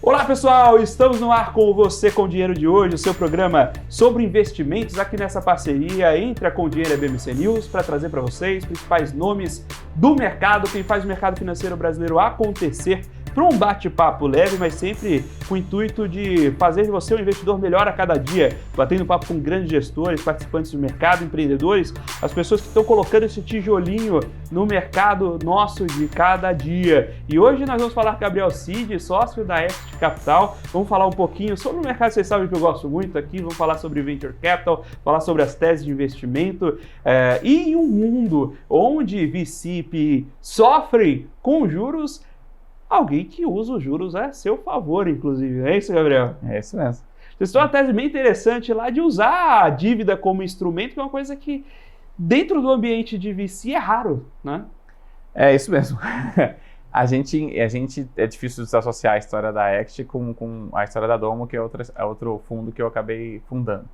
Olá pessoal, estamos no ar com você com o Dinheiro de hoje, o seu programa sobre investimentos aqui nessa parceria entre a Com Dinheiro e a BMC News para trazer para vocês os principais nomes do mercado, quem faz o mercado financeiro brasileiro acontecer, para um bate-papo leve, mas sempre com o intuito de fazer de você um investidor melhor a cada dia, batendo papo com grandes gestores, participantes do mercado, empreendedores, as pessoas que estão colocando esse tijolinho no mercado nosso de cada dia. E hoje nós vamos falar com Gabriel Cid, sócio da Equity Capital, vamos falar um pouquinho sobre o mercado, vocês sabem que eu gosto muito aqui, vamos falar sobre Venture Capital, falar sobre as teses de investimento e em um mundo onde VC sofre com juros, alguém que usa os juros a seu favor, inclusive. É isso, Gabriel? É isso mesmo. Vocês têm uma tese bem interessante lá de usar a dívida como instrumento, que é uma coisa que, dentro do ambiente de VC, é raro, né? É isso mesmo. A gente é difícil desassociar a história da Equity com a história da Domo, que é outro fundo que eu acabei fundando.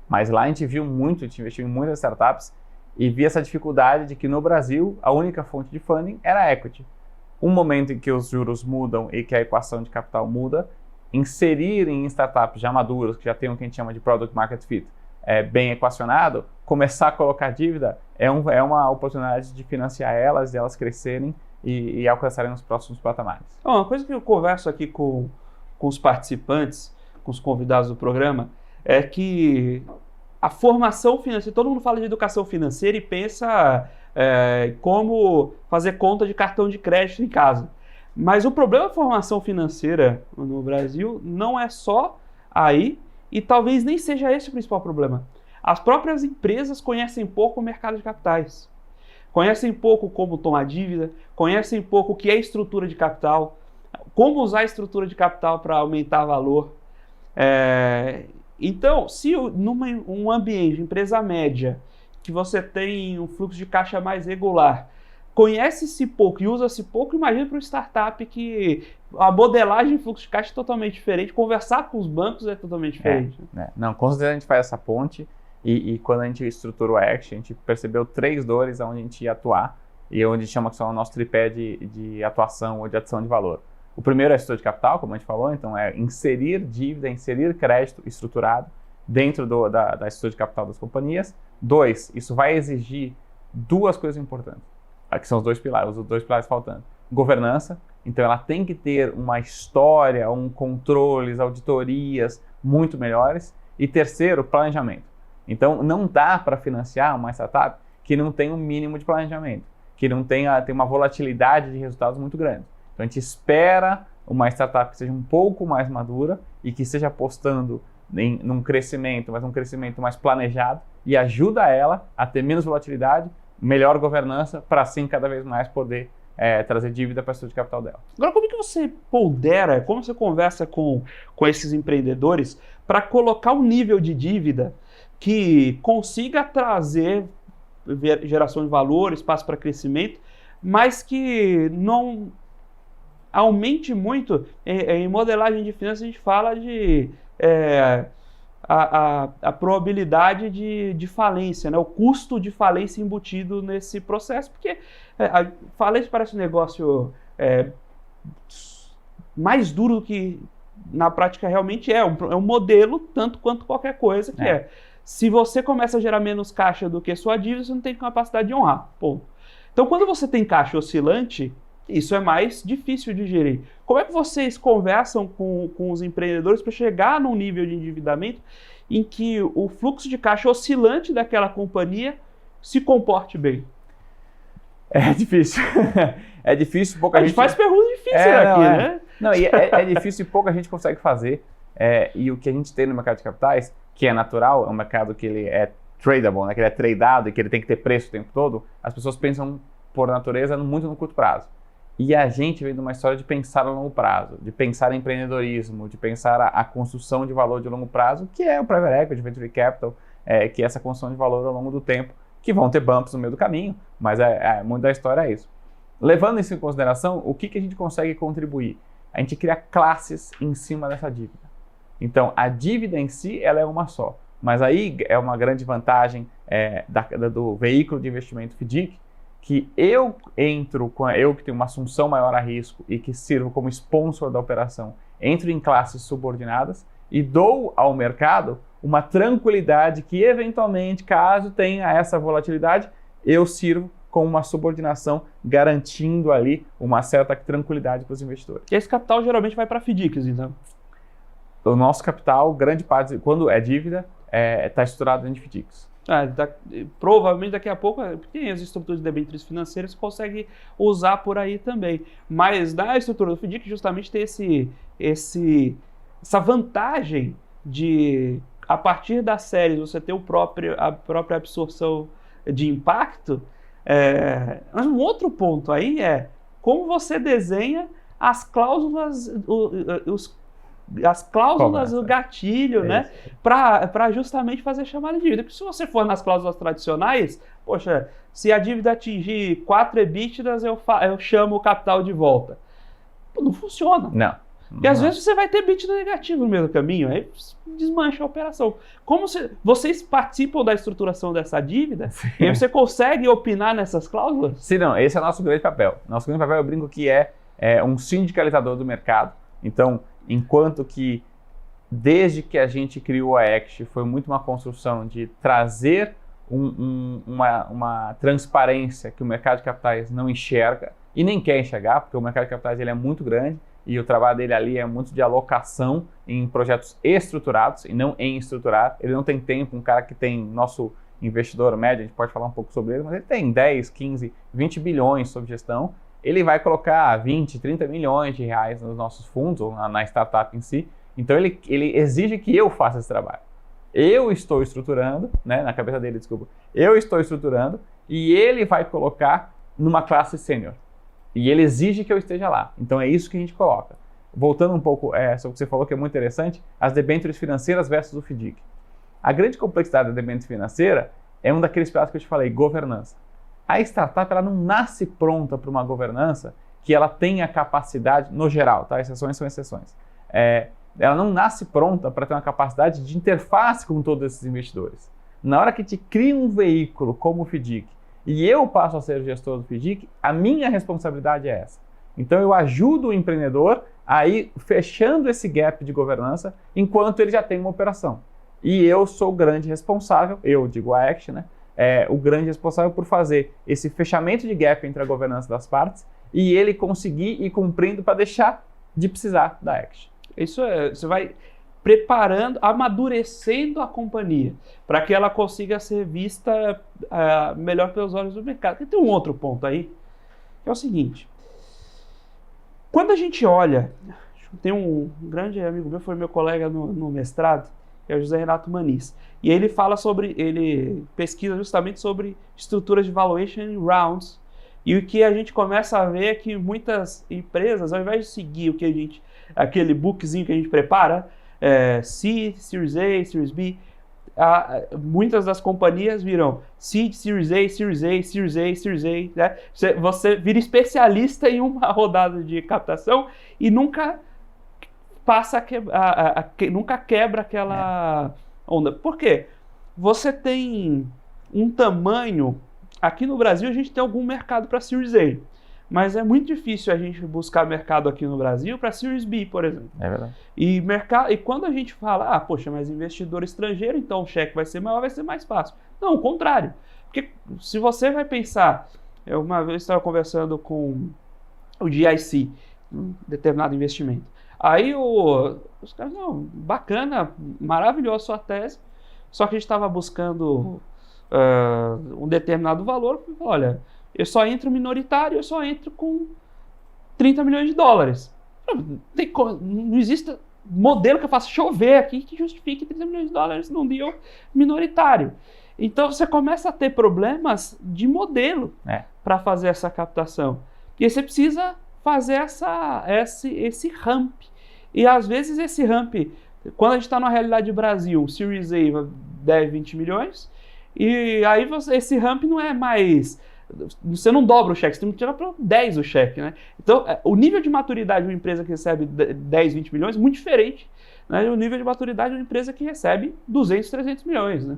Mas lá a gente viu muito, a gente investiu em muitas startups e vi essa dificuldade de que no Brasil a única fonte de funding era a equity. Um momento em que os juros mudam e que a equação de capital muda, inserir em startups já maduras, que já tem o que a gente chama de product market fit, bem equacionado, começar a colocar dívida é uma oportunidade de financiar elas, de elas crescerem e alcançarem os próximos patamares. Uma coisa que eu converso aqui com os participantes, com os convidados do programa, é que a formação financeira, todo mundo fala de educação financeira e pensa como fazer conta de cartão de crédito em casa. Mas o problema da formação financeira no Brasil não é só aí e talvez nem seja esse o principal problema. As próprias empresas conhecem pouco o mercado de capitais. Conhecem pouco como tomar dívida, conhecem pouco o que é estrutura de capital, como usar a estrutura de capital para aumentar valor. Então, se num ambiente de empresa média, que você tem um fluxo de caixa mais regular, conhece-se pouco e usa-se pouco, imagina para uma startup que a modelagem de fluxo de caixa é totalmente diferente, conversar com os bancos é totalmente diferente. Não, com certeza a gente faz essa ponte e quando a gente estruturou a Equity, a gente percebeu 3 dores onde a gente ia atuar e onde a gente chama que são o nosso tripé de atuação ou de adição de valor. O primeiro é a estrutura de capital, como a gente falou, então é inserir dívida, inserir crédito estruturado dentro da estrutura de capital das companhias. 2, isso vai exigir 2 coisas importantes, que são os 2 pilares faltando. Governança, então ela tem que ter uma história, controles, auditorias muito melhores. E terceiro, planejamento. Então não dá para financiar uma startup que não tem um mínimo de planejamento, que não tem uma volatilidade de resultados muito grande. Então a gente espera uma startup que seja um pouco mais madura e que esteja apostando num crescimento, mas um crescimento mais planejado e ajuda ela a ter menos volatilidade, melhor governança, para assim cada vez mais poder trazer dívida para a estrutura de capital dela. Agora, como é que você pondera, como você conversa com esses empreendedores para colocar um nível de dívida que consiga trazer geração de valor, espaço para crescimento, mas que não aumente muito? Em modelagem de finanças a gente fala de a probabilidade de falência, né? O custo de falência embutido nesse processo, porque a falência parece um negócio mais duro do que na prática realmente é um modelo tanto quanto qualquer coisa que se você começa a gerar menos caixa do que sua dívida, você não tem capacidade de honrar, ponto. Então quando você tem caixa oscilante, isso é mais difícil de gerir. Como é que vocês conversam com os empreendedores para chegar num nível de endividamento em que o fluxo de caixa oscilante daquela companhia se comporte bem? É difícil. É difícil, pouca gente... A gente faz perguntas difíceis aqui, né? Não, e é difícil e pouca gente consegue fazer. E o que a gente tem no mercado de capitais, que é natural, é um mercado que ele é tradable, né? Que ele é tradeado e que ele tem que ter preço o tempo todo, as pessoas pensam, por natureza, muito no curto prazo. E a gente vem de uma história de pensar a longo prazo, de pensar em empreendedorismo, de pensar a construção de valor de longo prazo, que é o Private Equity, Venture Capital, que é essa construção de valor ao longo do tempo, que vão ter bumps no meio do caminho, mas muito da história é isso. Levando isso em consideração, o que a gente consegue contribuir? A gente cria classes em cima dessa dívida. Então, a dívida em si, ela é uma só, mas aí é uma grande vantagem do veículo de investimento FDIC, que eu entro, eu que tenho uma assunção maior a risco e que sirvo como sponsor da operação, entro em classes subordinadas e dou ao mercado uma tranquilidade que, eventualmente, caso tenha essa volatilidade, eu sirvo com uma subordinação, garantindo ali uma certa tranquilidade para os investidores. E esse capital geralmente vai para FDICs, então? O nosso capital, grande parte, quando é dívida, está estruturado em FDICs. Provavelmente daqui a pouco tem as estruturas de debêntures financeiras que consegue usar por aí também. Mas na estrutura do FDIC justamente tem essa vantagem de, a partir das séries, você ter a própria absorção de impacto. Mas um outro ponto aí é como você desenha as cláusulas, do gatilho, né? Para justamente fazer chamada de dívida. Porque se você for nas cláusulas tradicionais, poxa, se a dívida atingir 4 EBITDAs, eu chamo o capital de volta. Pô, não funciona. Não. E às vezes você vai ter EBITDA negativo no meio do caminho, aí desmancha a operação. Como vocês participam da estruturação dessa dívida, e aí você consegue opinar nessas cláusulas? Sim, não. Esse é o nosso grande papel. Nosso grande papel, eu brinco que é um sindicalizador do mercado. Então, enquanto que desde que a gente criou a Equity, foi muito uma construção de trazer uma transparência que o mercado de capitais não enxerga e nem quer enxergar, porque o mercado de capitais ele é muito grande e o trabalho dele ali é muito de alocação em projetos estruturados e não em estruturar. Ele não tem tempo, um cara que tem nosso investidor médio, a gente pode falar um pouco sobre ele, mas ele tem 10, 15, 20 bilhões sob gestão. Ele vai colocar 20, 30 milhões de reais nos nossos fundos, ou na startup em si. Então, ele exige que eu faça esse trabalho. Eu estou estruturando, né, na cabeça dele, desculpa, eu estou estruturando e ele vai colocar numa classe sênior. E ele exige que eu esteja lá. Então, é isso que a gente coloca. Voltando um pouco sobre o que você falou, que é muito interessante, as debêntures financeiras versus o FDIC. A grande complexidade da debênture financeira é um daqueles pedaços que eu te falei, governança. A startup ela não nasce pronta para uma governança que ela tenha capacidade, no geral, tá? Exceções são exceções. Ela não nasce pronta para ter uma capacidade de interface com todos esses investidores. Na hora que te cria um veículo como o FDIC e eu passo a ser o gestor do FDIC, a minha responsabilidade é essa. Então eu ajudo o empreendedor a ir fechando esse gap de governança enquanto ele já tem uma operação. E eu sou o grande responsável, eu digo a Action, né? O grande responsável por fazer esse fechamento de gap entre a governança das partes e ele conseguir ir cumprindo para deixar de precisar da Action. Isso você vai preparando, amadurecendo a companhia para que ela consiga ser vista melhor pelos olhos do mercado. E tem um outro ponto aí, que é o seguinte. Quando a gente olha, tem um grande amigo meu, foi meu colega no mestrado, que é o José Renato Maniz. E ele ele pesquisa justamente sobre estruturas de valuation rounds. E o que a gente começa a ver é que muitas empresas, ao invés de seguir aquele bookzinho que a gente prepara, Seed, Series A, Series B, muitas das companhias viram Seed, Series A, Series A, Series A, Series A, né? Você vira especialista em uma rodada de captação e nunca nunca quebra aquela onda. Por quê? Você tem um tamanho... Aqui no Brasil a gente tem algum mercado para Series A, mas é muito difícil a gente buscar mercado aqui no Brasil para Series B, por exemplo. É verdade. E quando a gente fala, poxa, mas investidor estrangeiro, então o cheque vai ser maior, vai ser mais fácil. Não, o contrário. Porque se você vai pensar... Uma vez eu estava conversando com o GIC, um determinado investimento. Aí os caras, não, bacana, maravilhosa sua tese, só que a gente estava buscando um determinado valor. Olha, eu só entro minoritário, eu só entro com 30 milhões de dólares. Não existe modelo que eu faça chover aqui que justifique 30 milhões de dólares num deal minoritário. Então você começa a ter problemas de modelo para fazer essa captação. E aí você precisa fazer esse ramp. E às vezes esse ramp, quando a gente está numa realidade de Brasil, Series A 10, 20 milhões, e aí esse ramp não é mais... Você não dobra o cheque, você tem que tirar para 10 o cheque, né? Então, o nível de maturidade de uma empresa que recebe 10, 20 milhões é muito diferente, né, do nível de maturidade de uma empresa que recebe 200, 300 milhões, né?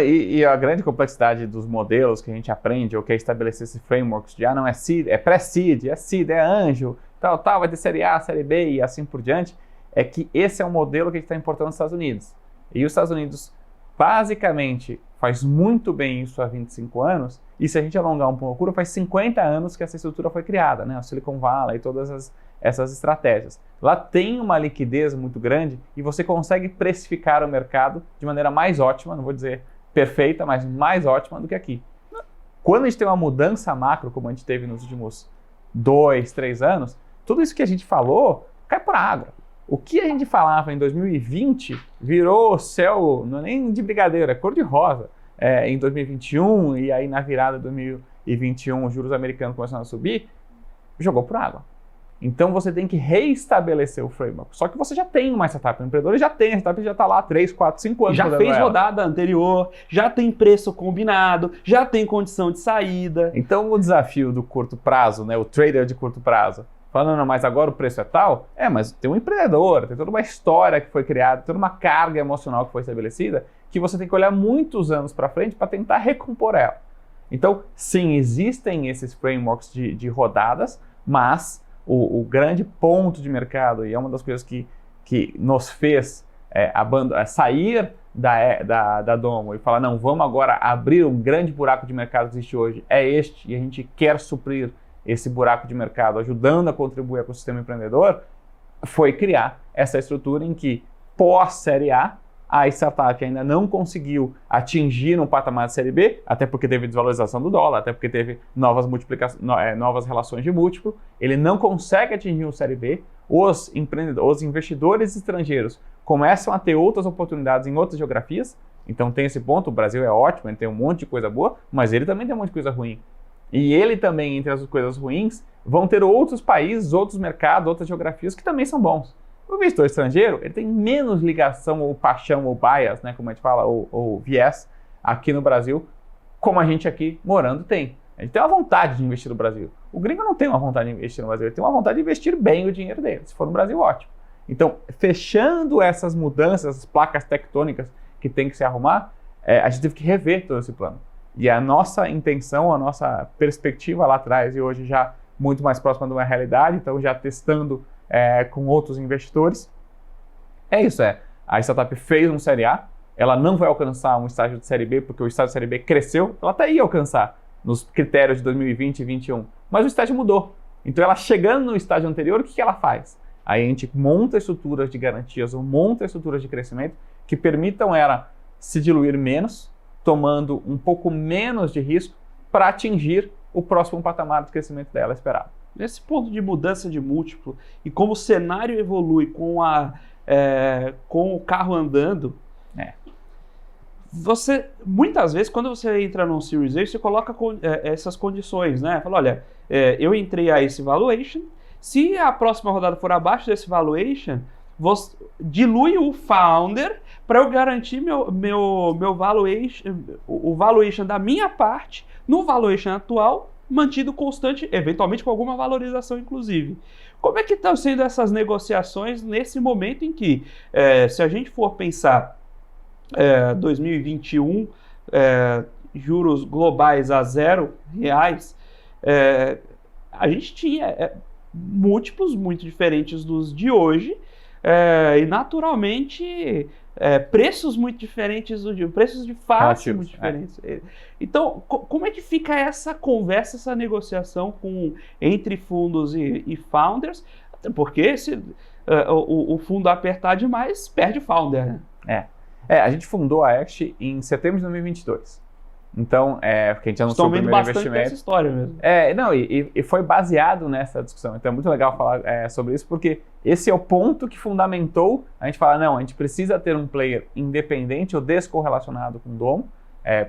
E a grande complexidade dos modelos que a gente aprende, ou que é estabelecer esses frameworks de, não é seed, é pré-seed, é seed, é anjo, tal, vai ter série A, série B e assim por diante, é que esse é um modelo que a gente está importando nos Estados Unidos. E os Estados Unidos, basicamente, faz muito bem isso há 25 anos, e se a gente alongar um pouco a curva, faz 50 anos que essa estrutura foi criada, né? O Silicon Valley e todas essas estratégias. Lá tem uma liquidez muito grande e você consegue precificar o mercado de maneira mais ótima, não vou dizer perfeita, mas mais ótima do que aqui. Quando a gente tem uma mudança macro, como a gente teve nos últimos 2, 3 anos, tudo isso que a gente falou cai por água. O que a gente falava em 2020 virou céu, não é nem de brigadeiro, é cor de rosa. Em 2021 e aí na virada de 2021 os juros americanos começaram a subir, jogou por água. Então você tem que reestabelecer o framework. Só que você já tem uma startup, o empreendedor já tem, a startup já está lá 3, 4, 5 anos. Já fez rodada anterior, já tem preço combinado, já tem condição de saída. Então o desafio do curto prazo, né, o trader de curto prazo, falando, não, mas agora o preço é tal, mas tem um empreendedor, tem toda uma história que foi criada, toda uma carga emocional que foi estabelecida, que você tem que olhar muitos anos para frente para tentar recompor ela. Então, sim, existem esses frameworks de rodadas, mas o grande ponto de mercado, e é uma das coisas que nos fez sair da Domo e falar, não, vamos agora abrir um grande buraco de mercado que existe hoje, é este, e a gente quer suprir esse buraco de mercado, ajudando a contribuir com o sistema empreendedor, foi criar essa estrutura em que, pós-série A startup ainda não conseguiu atingir um patamar de série B, até porque teve desvalorização do dólar, até porque teve novas relações de múltiplo, ele não consegue atingir o série B, os investidores estrangeiros começam a ter outras oportunidades em outras geografias, então tem esse ponto, o Brasil é ótimo, ele tem um monte de coisa boa, mas ele também tem um monte de coisa ruim. E ele também, entre as coisas ruins, vão ter outros países, outros mercados, outras geografias que também são bons. O investidor estrangeiro, ele tem menos ligação ou paixão ou bias, né, como a gente fala, ou viés aqui no Brasil, como a gente aqui morando tem. A gente tem uma vontade de investir no Brasil. O gringo não tem uma vontade de investir no Brasil, ele tem uma vontade de investir bem o dinheiro dele. Se for no Brasil, ótimo. Então, fechando essas mudanças, essas placas tectônicas que tem que se arrumar, a gente teve que rever todo esse plano. E a nossa intenção, a nossa perspectiva lá atrás, e hoje já muito mais próxima de uma realidade, então já testando com outros investidores, é isso, a startup fez um série A, ela não vai alcançar um estágio de série B, porque o estágio de série B cresceu, ela até ia alcançar nos critérios de 2020 e 2021, mas o estágio mudou. Então ela chegando no estágio anterior, o que ela faz? Aí a gente monta estruturas de garantias, ou monta estruturas de crescimento que permitam ela se diluir menos, tomando um pouco menos de risco para atingir o próximo patamar de crescimento dela esperado. Nesse ponto de mudança de múltiplo e como o cenário evolui com o carro andando, você, muitas vezes, quando você entra num Series A, você coloca essas condições, né? Fala, olha, eu entrei a esse valuation, se a próxima rodada for abaixo desse valuation, você dilui o founder para eu garantir meu valuation, o valuation da minha parte no valuation atual, mantido constante, eventualmente com alguma valorização, inclusive. Como é que estão sendo essas negociações nesse momento em que, se a gente for pensar 2021, juros globais a R$0, a gente tinha múltiplos muito diferentes dos de hoje, e naturalmente preços muito diferentes, preços de face muito diferentes. Então, como é que fica essa conversa, essa negociação entre fundos e founders? Porque o fundo apertar demais perde o founder, né? A gente fundou a Act em setembro de 2022. Então, porque a gente anunciou o primeiro investimento. Essa história mesmo. E foi baseado nessa discussão. Então é muito legal falar sobre isso, porque esse é o ponto que fundamentou a gente falar, não, a gente precisa ter um player independente ou descorrelacionado com o Domo,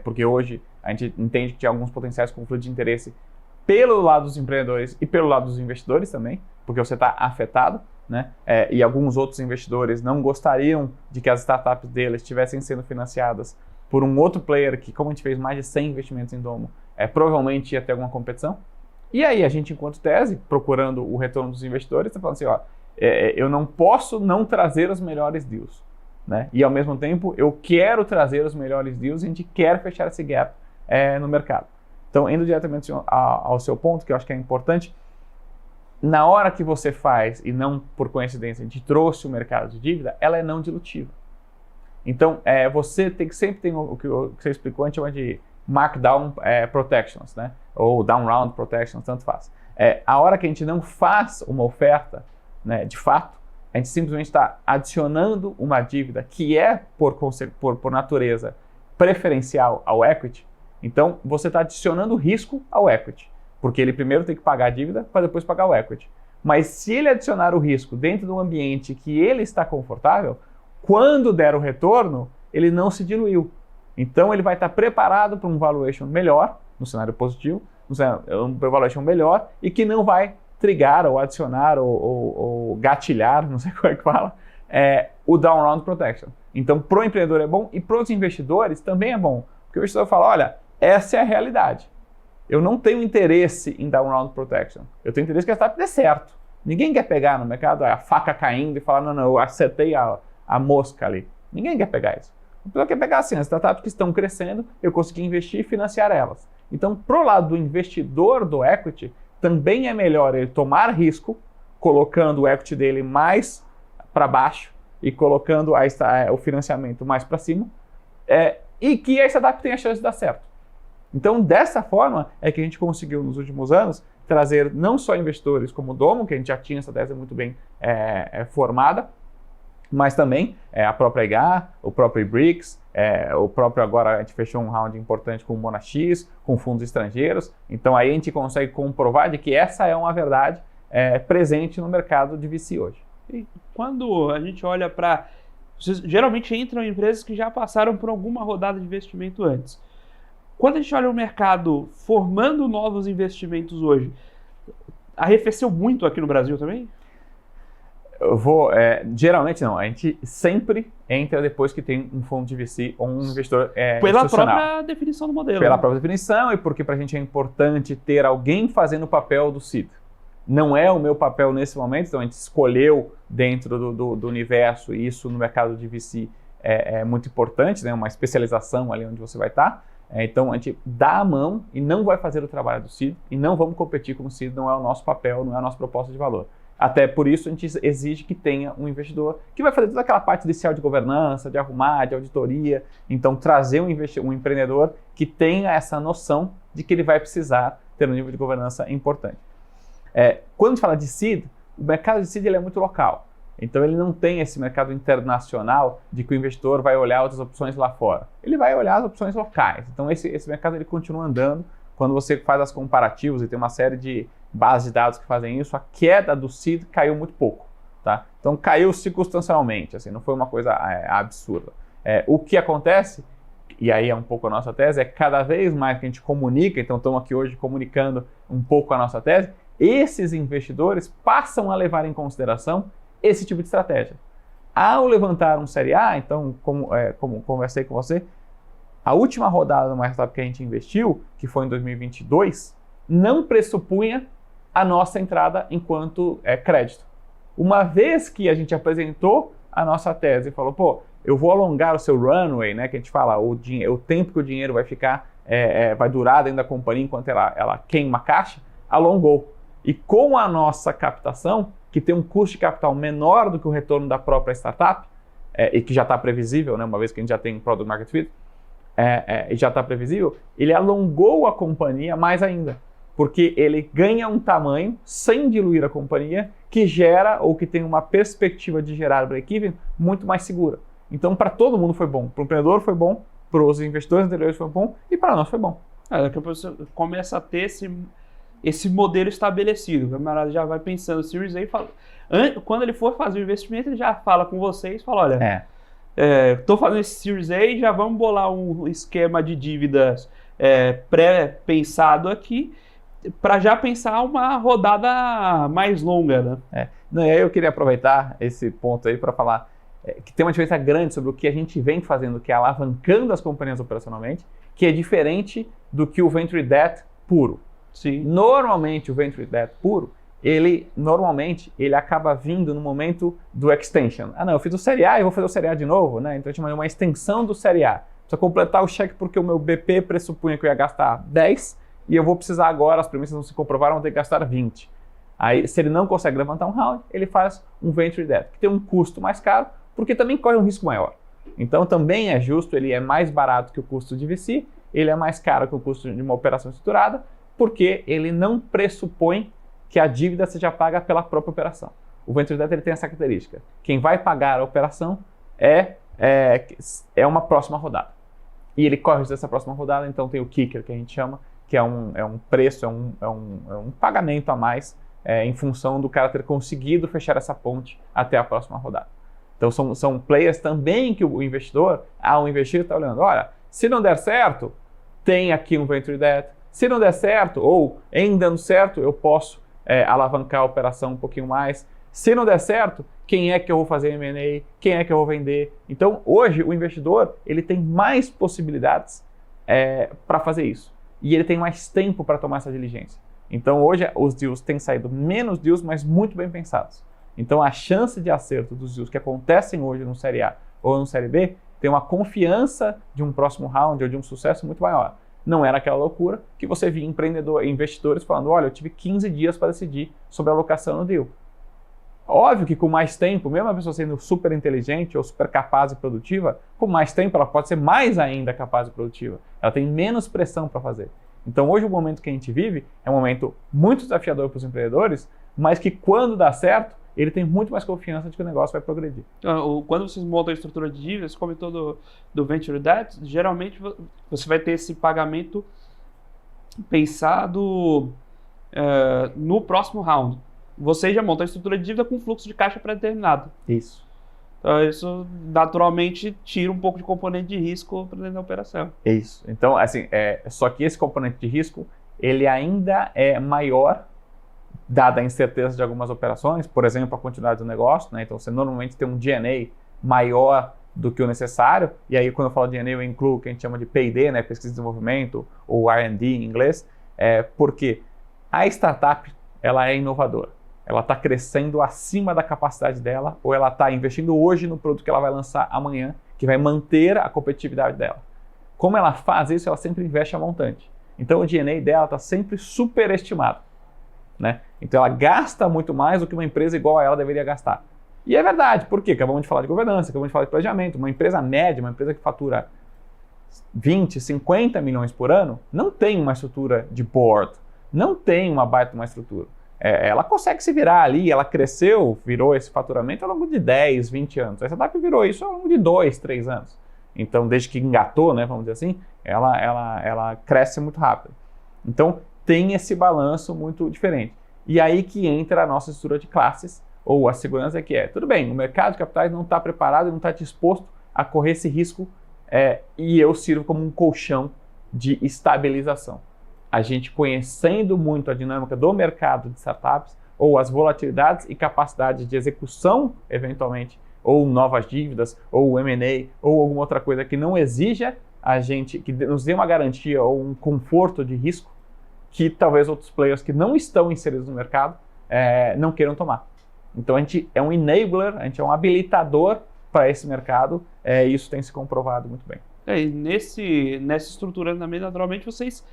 porque hoje a gente entende que tinha alguns potenciais conflitos de interesse pelo lado dos empreendedores e pelo lado dos investidores também, porque você está afetado, né? E alguns outros investidores não gostariam de que as startups deles estivessem sendo financiadas por um outro player que, como a gente fez mais de 100 investimentos em Domo, provavelmente ia ter alguma competição. E aí a gente, enquanto tese, procurando o retorno dos investidores, está falando assim, eu não posso não trazer os melhores deals. né? E ao mesmo tempo eu quero trazer os melhores deals e a gente quer fechar esse gap no mercado. Então, indo diretamente ao seu ponto, que eu acho que é importante, na hora que você faz, e não por coincidência, a gente trouxe o mercado de dívida, ela é não dilutiva. Então, você tem que sempre ter o que você explicou, a gente chama de markdown protections, né? Ou down round protections, tanto faz. A hora que a gente não faz uma oferta, né, de fato, a gente simplesmente está adicionando uma dívida que é, por natureza, preferencial ao equity. Então, você está adicionando risco ao equity, porque ele primeiro tem que pagar a dívida para depois pagar o equity. Mas se ele adicionar o risco dentro de um ambiente que ele está confortável, quando der o retorno, ele não se diluiu. Então, ele vai estar preparado para um valuation melhor, no cenário positivo, um valuation melhor, e que não vai trigar ou adicionar ou gatilhar, não sei como é que fala, o down round protection. Então, para o empreendedor é bom e para os investidores também é bom. Porque o investidor fala, olha, essa é a realidade. Eu não tenho interesse em down round protection. Eu tenho interesse que a startup dê certo. Ninguém quer pegar no mercado a faca caindo e falar, não, eu acertei a mosca ali. Ninguém quer pegar isso. A pessoa quer pegar assim, as startups que estão crescendo, eu consegui investir e financiar elas. Então, pro lado do investidor do equity, também é melhor ele tomar risco, colocando o equity dele mais para baixo e colocando o financiamento mais para cima, e que a startup tenha a chance de dar certo. Então, dessa forma é que a gente conseguiu, nos últimos anos, trazer não só investidores como o Domo, que a gente já tinha essa tese muito bem formada, mas também a própria IGA, o próprio IBRICS, o próprio agora a gente fechou um round importante com o Monax, com fundos estrangeiros. Então aí a gente consegue comprovar de que essa é uma verdade presente no mercado de VC hoje. E quando a gente olha para... Geralmente entram empresas que já passaram por alguma rodada de investimento antes. Quando a gente olha o mercado formando novos investimentos hoje, arrefeceu muito aqui no Brasil também? Geralmente não, a gente sempre entra depois que tem um fundo de VC ou um investidor pela própria definição do modelo. Pela né? própria definição e porque para a gente é importante ter alguém fazendo o papel do seed. Não é o meu papel nesse momento, então a gente escolheu dentro do universo, e isso no mercado de VC é muito importante, né? Uma especialização ali onde você vai estar. Então a gente dá a mão e não vai fazer o trabalho do seed e não vamos competir com o seed, não é o nosso papel, não é a nossa proposta de valor. Até por isso a gente exige que tenha um investidor que vai fazer toda aquela parte inicial de governança, de arrumar, de auditoria. Então trazer um empreendedor que tenha essa noção de que ele vai precisar ter um nível de governança importante. Quando a gente fala de seed, o mercado de seed ele é muito local. Então ele não tem esse mercado internacional de que o investidor vai olhar outras opções lá fora. Ele vai olhar as opções locais. Então esse mercado ele continua andando. Quando você faz as comparativos e tem uma série de bases de dados que fazem isso, a queda do seed caiu muito pouco. Tá? Então caiu circunstancialmente, assim, não foi uma coisa absurda. O que acontece, e aí é um pouco a nossa tese, é cada vez mais que a gente comunica, então estamos aqui hoje comunicando um pouco a nossa tese, esses investidores passam a levar em consideração esse tipo de estratégia. Ao levantar um Série A, então, como conversei com você, a última rodada do startup que a gente investiu, que foi em 2022, não pressupunha a nossa entrada enquanto crédito. Uma vez que a gente apresentou a nossa tese e falou, pô, eu vou alongar o seu runway, né, que a gente fala, o tempo que o dinheiro vai ficar, vai durar dentro da companhia enquanto ela queima a caixa, alongou. E com a nossa captação, que tem um custo de capital menor do que o retorno da própria startup, e que já está previsível, né, uma vez que a gente já tem Product Market Fit, e já está previsível, ele alongou a companhia mais ainda, porque ele ganha um tamanho sem diluir a companhia que gera ou que tem uma perspectiva de gerar break-even muito mais segura. Então, para todo mundo foi bom. Para o empreendedor foi bom, para os investidores anteriores foi bom e para nós foi bom. Daqui a pouco você começa a ter esse modelo estabelecido. O camarada já vai pensando, Series A, quando ele for fazer o investimento, ele já fala com vocês, fala, olha, estou fazendo esse Series A, já vamos bolar um esquema de dívidas pré-pensado aqui, para já pensar uma rodada mais longa, né? Não, e aí eu queria aproveitar esse ponto aí para falar que tem uma diferença grande sobre o que a gente vem fazendo, que é alavancando as companhias operacionalmente, que é diferente do que o Venture Debt puro. Sim. Normalmente o Venture Debt puro, ele normalmente ele acaba vindo no momento do extension. Ah, não, eu fiz o Série A e vou fazer o Série A de novo, né? Então a gente chama de uma extensão do Série A. Precisa completar o cheque porque o meu BP pressupunha que eu ia gastar 10 e eu vou precisar agora, as premissas não se comprovaram, vou ter que gastar 20. Aí, se ele não consegue levantar um round, ele faz um venture debt, que tem um custo mais caro, porque também corre um risco maior. Então também é justo, ele é mais barato que o custo de VC, ele é mais caro que o custo de uma operação estruturada, porque ele não pressupõe que a dívida seja paga pela própria operação. O venture debt ele tem essa característica. Quem vai pagar a operação é uma próxima rodada. E ele corre dessa próxima rodada, então tem o kicker, que a gente chama, que é um preço, é um pagamento a mais em função do cara ter conseguido fechar essa ponte até a próxima rodada. Então são players também que o investidor, ao investir, está olhando, olha, se não der certo, tem aqui um venture debt. Se não der certo, ou em dando certo, eu posso alavancar a operação um pouquinho mais. Se não der certo, quem é que eu vou fazer M&A? Quem é que eu vou vender? Então, hoje, o investidor ele tem mais possibilidades para fazer isso. E ele tem mais tempo para tomar essa diligência. Então, hoje, os deals têm saído menos deals, mas muito bem pensados. Então, a chance de acerto dos deals que acontecem hoje no Série A ou no Série B tem uma confiança de um próximo round ou de um sucesso muito maior. Não era aquela loucura que você via investidores falando, olha, eu tive 15 dias para decidir sobre a alocação no deal. Óbvio que com mais tempo, mesmo a pessoa sendo super inteligente ou super capaz e produtiva, com mais tempo ela pode ser mais ainda capaz e produtiva. Ela tem menos pressão para fazer. Então hoje o momento que a gente vive é um momento muito desafiador para os empreendedores, mas que quando dá certo, ele tem muito mais confiança de que o negócio vai progredir. Quando vocês montam a estrutura de dívidas, como comentou do Venture Debt, geralmente você vai ter esse pagamento pensado no próximo round. Você já monta a estrutura de dívida com fluxo de caixa pré-determinado. Isso. Então isso naturalmente tira um pouco de componente de risco para dentro da operação. Isso. Então, assim, só que esse componente de risco, ele ainda é maior dada a incerteza de algumas operações, por exemplo, a quantidade do negócio, né? Então você normalmente tem um G&A maior do que o necessário, e aí quando eu falo de G&A eu incluo o que a gente chama de P&D, né? Pesquisa e desenvolvimento, ou R&D em inglês, porque a startup ela é inovadora, ela está crescendo acima da capacidade dela, ou ela está investindo hoje no produto que ela vai lançar amanhã, que vai manter a competitividade dela. Como ela faz isso, ela sempre investe a montante. Então o G&A dela está sempre superestimado. Né? Então ela gasta muito mais do que uma empresa igual a ela deveria gastar. E é verdade, por quê? Acabamos de falar de governança, acabamos de falar de planejamento. Uma empresa média, uma empresa que fatura 20, 50 milhões por ano, não tem uma estrutura de board, não tem uma baita uma estrutura. Ela consegue se virar ali, ela cresceu, virou esse faturamento ao longo de 10, 20 anos. A startup virou isso ao longo de 2, 3 anos. Então, desde que engatou, né, vamos dizer assim, ela cresce muito rápido. Então, tem esse balanço muito diferente. E aí que entra a nossa estrutura de classes, ou a segurança que tudo bem, o mercado de capitais não está preparado e não está disposto a correr esse risco, e eu sirvo como um colchão de estabilização. A gente conhecendo muito a dinâmica do mercado de startups, ou as volatilidades e capacidades de execução, eventualmente, ou novas dívidas, ou M&A, ou alguma outra coisa que não exija a gente, que nos dê uma garantia ou um conforto de risco, que talvez outros players que não estão inseridos no mercado não queiram tomar. Então a gente é um enabler, a gente é um habilitador para esse mercado, e isso tem se comprovado muito bem. E nessa estrutura também, naturalmente, vocês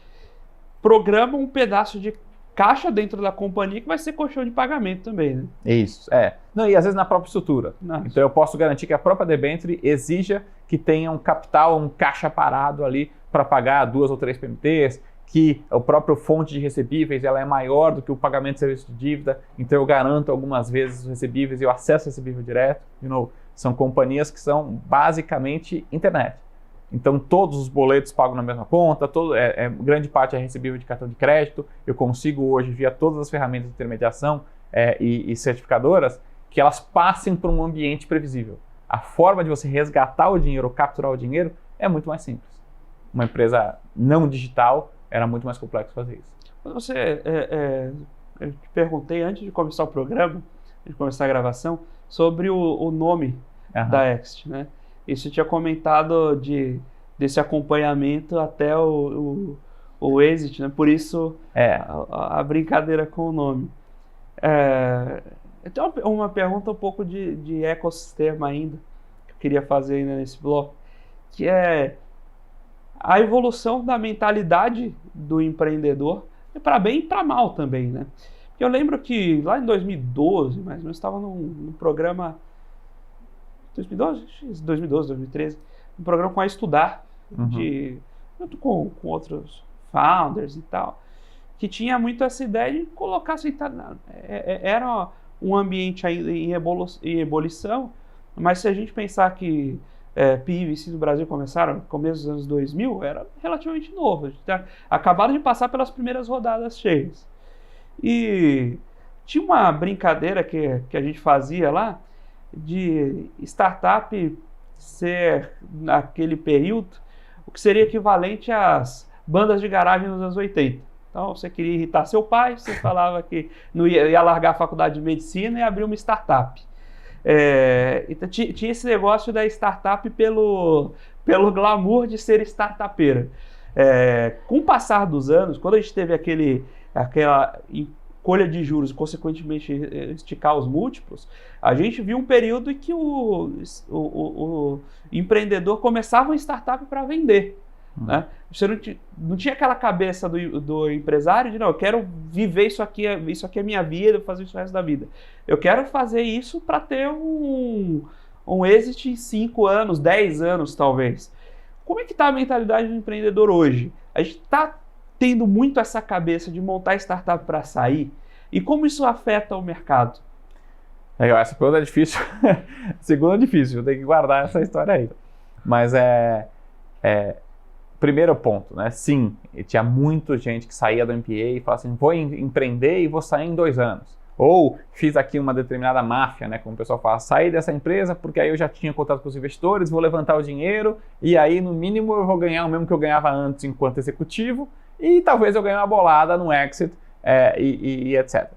programam um pedaço de caixa dentro da companhia que vai ser colchão de pagamento também, né? Isso, Não, e às vezes na própria estrutura. Nossa. Então eu posso garantir que a própria debenture exija que tenha um capital, um caixa parado ali para pagar 2 ou 3 PMTs, que o próprio fonte de recebíveis ela é maior do que o pagamento de serviço de dívida, então eu garanto algumas vezes os recebíveis e o acesso recebível direto. De novo, são companhias que são basicamente internet. Então todos os boletos pagam na mesma conta, grande parte é recebível de cartão de crédito, eu consigo hoje, via todas as ferramentas de intermediação e certificadoras, que elas passem por um ambiente previsível. A forma de você resgatar o dinheiro ou capturar o dinheiro é muito mais simples. Uma empresa não digital, era muito mais complexo fazer isso. Quando eu te perguntei antes de começar o programa, antes de começar a gravação, sobre o nome da Exit, né? E você tinha comentado desse acompanhamento até o exit, né? Por isso a brincadeira com o nome. Eu tenho uma pergunta um pouco de ecossistema ainda, que eu queria fazer ainda nesse bloco, que é a evolução da mentalidade do empreendedor, para bem e para mal também, né? Eu lembro que lá em 2012, mais ou menos, estava num programa 2012, 2013, um programa com a Estudar, junto com outros founders e tal, que tinha muito essa ideia de colocar assim, era um ambiente ainda em ebulição, mas se a gente pensar que PI e VC do Brasil começaram no começo dos anos 2000, era relativamente novo, a gente acabaram de passar pelas primeiras rodadas cheias. E tinha uma brincadeira que a gente fazia lá, de startup ser, naquele período, o que seria equivalente às bandas de garagem nos anos 80. Então, você queria irritar seu pai, você falava que não ia largar a faculdade de medicina e abrir uma startup. Então, tinha esse negócio da startup pelo glamour de ser startupeira. Com o passar dos anos, quando a gente teve aquela encolha de juros e, consequentemente, esticar os múltiplos, a gente viu um período em que o empreendedor começava uma startup para vender. Né? Você não tinha aquela cabeça do empresário de, não, eu quero viver isso aqui é minha vida, eu vou fazer isso o resto da vida. Eu quero fazer isso para ter um exit em 5 anos, 10 anos talvez. Como é que está a mentalidade do empreendedor hoje? A gente está tendo muito essa cabeça de montar startup para sair? E como isso afeta o mercado? Essa pergunta é difícil. Segunda é difícil, eu tenho que guardar essa história aí. Mas primeiro ponto, né? Sim, tinha muita gente que saía do MBA e falava assim, vou empreender e vou sair em 2 anos. Ou fiz aqui uma determinada máfia, né? Como o pessoal fala, sair dessa empresa porque aí eu já tinha contato com os investidores, vou levantar o dinheiro e aí no mínimo eu vou ganhar o mesmo que eu ganhava antes enquanto executivo e talvez eu ganhe uma bolada no exit e etc.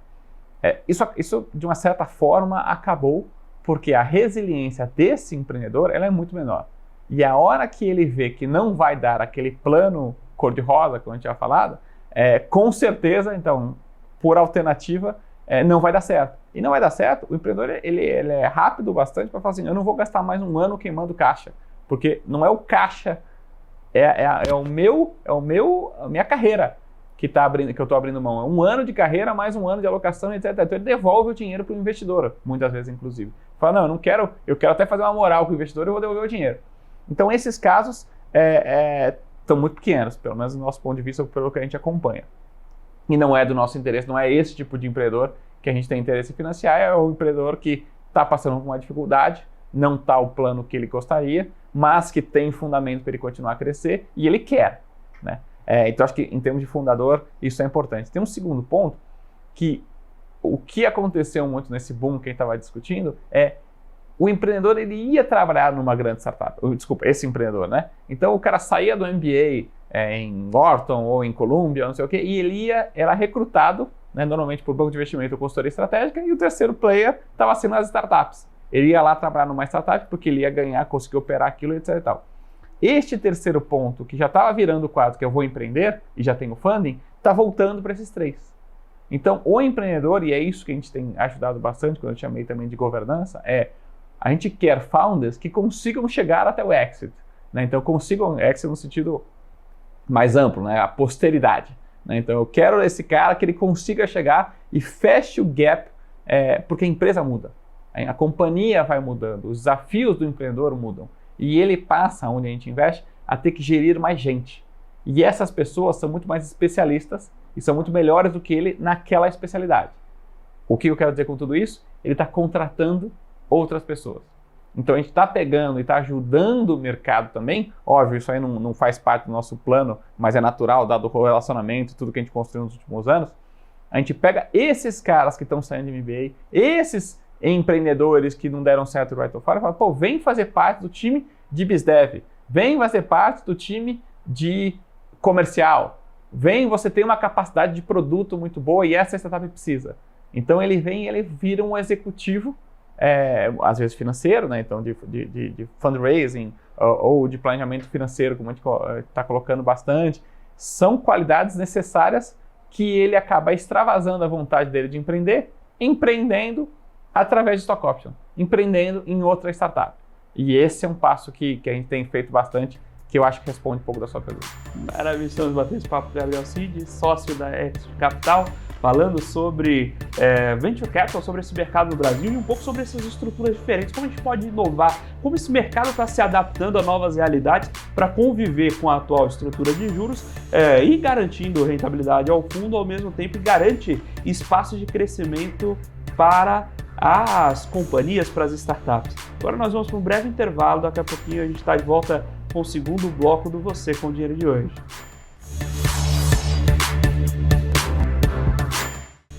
Isso de uma certa forma acabou porque a resiliência desse empreendedor ela é muito menor. E a hora que ele vê que não vai dar aquele plano cor-de-rosa, como a gente tinha falado, com certeza, então, por alternativa, não vai dar certo. E não vai dar certo, o empreendedor ele é rápido bastante para falar assim, eu não vou gastar mais 1 ano queimando caixa, porque não é o caixa, a minha carreira que eu estou abrindo mão. É 1 ano de carreira mais 1 ano de alocação, etc. Então ele devolve o dinheiro para o investidor, muitas vezes, inclusive. Fala, não, eu quero até fazer uma moral com o investidor, eu vou devolver o dinheiro. Então, esses casos estão muito pequenos, pelo menos do nosso ponto de vista, pelo que a gente acompanha. E não é do nosso interesse, não é esse tipo de empreendedor que a gente tem interesse em financiar, é o empreendedor que está passando por uma dificuldade, não está o plano que ele gostaria, mas que tem fundamento para ele continuar a crescer e ele quer. Né? Então, acho que em termos de fundador, isso é importante. Tem um segundo ponto, que o que aconteceu muito nesse boom que a gente estava discutindo o empreendedor ele ia trabalhar numa grande startup. Desculpa, esse empreendedor, né? Então o cara saía do MBA em Wharton ou em Columbia, não sei o quê, e ele era recrutado, né, normalmente por banco de investimento ou consultoria estratégica, e o terceiro player estava sendo as startups. Ele ia lá trabalhar numa startup porque ele ia ganhar, conseguir operar aquilo, etc. E tal. Este terceiro ponto, que já estava virando o quadro, que eu vou empreender e já tenho funding, está voltando para esses 3. Então o empreendedor, e é isso que a gente tem ajudado bastante, quando eu chamei também de governança, a gente quer founders que consigam chegar até o exit. Né? Então, consigam exit no sentido mais amplo, né? A posteridade. Né? Então, eu quero esse cara que ele consiga chegar e feche o gap, porque a empresa muda. A companhia vai mudando, os desafios do empreendedor mudam. E ele passa, onde a gente investe, a ter que gerir mais gente. E essas pessoas são muito mais especialistas e são muito melhores do que ele naquela especialidade. O que eu quero dizer com tudo isso? Ele está contratando outras pessoas. Então a gente está pegando e está ajudando o mercado também. Óbvio, isso aí não faz parte do nosso plano, mas é natural, dado o relacionamento e tudo que a gente construiu nos últimos anos. A gente pega esses caras que estão saindo de MBA, esses empreendedores que não deram certo right of fire, e fala, pô, vem fazer parte do time de BizDev, vem fazer parte do time de comercial, vem, você tem uma capacidade de produto muito boa e essa startup precisa. Então ele vem e ele vira um executivo, às vezes financeiro, né? Então de fundraising ou de planejamento financeiro, como a gente está colocando bastante, são qualidades necessárias que ele acaba extravasando a vontade dele de empreender empreendendo através de stock option, empreendendo em outra startup. E esse é um passo que a gente tem feito bastante, que eu acho que responde um pouco da sua pergunta. Maravilha, estamos batendo esse papo com o Gabriel Cid, sócio da Exit Capital, falando sobre Venture Capital, sobre esse mercado no Brasil e um pouco sobre essas estruturas diferentes, como a gente pode inovar, como esse mercado está se adaptando a novas realidades para conviver com a atual estrutura de juros e garantindo rentabilidade ao fundo, ao mesmo tempo e garante espaço de crescimento para as companhias, para as startups. Agora nós vamos para um breve intervalo, daqui a pouquinho a gente está de volta com o segundo bloco do Você com o Dinheiro de hoje.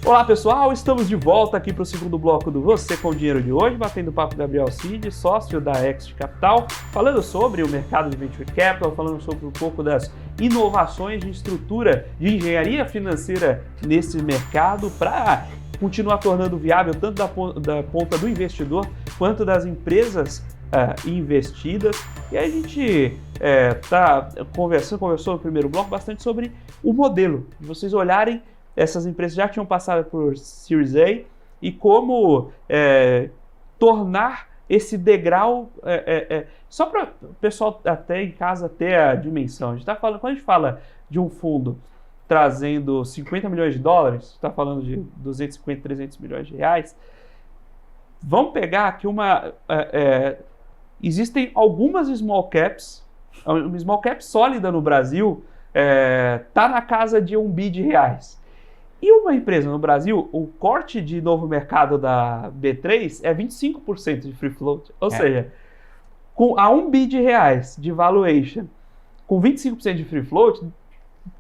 Olá pessoal, estamos de volta aqui para o segundo bloco do Você com o Dinheiro de hoje, batendo papo com o Gabriel Cid, sócio da Exit Capital, falando sobre o mercado de Venture Capital, falando sobre um pouco das inovações de estrutura de engenharia financeira nesse mercado para continuar tornando viável tanto da ponta do investidor quanto das empresas investidas. E aí a gente conversou no primeiro bloco bastante sobre o modelo, de vocês olharem, essas empresas já tinham passado por Series A e como tornar esse degrau, só para o pessoal até em casa ter a dimensão. A gente tá falando, quando a gente fala de um fundo trazendo 50 milhões de dólares, está falando de 250, 300 milhões de reais, vamos pegar aqui existem algumas small caps, uma small cap sólida no Brasil está na casa de $1 bi. E uma empresa no Brasil, o corte de novo mercado da B3 é 25% de free float. Ou seja, a $1 bi de valuation, com 25% de free float,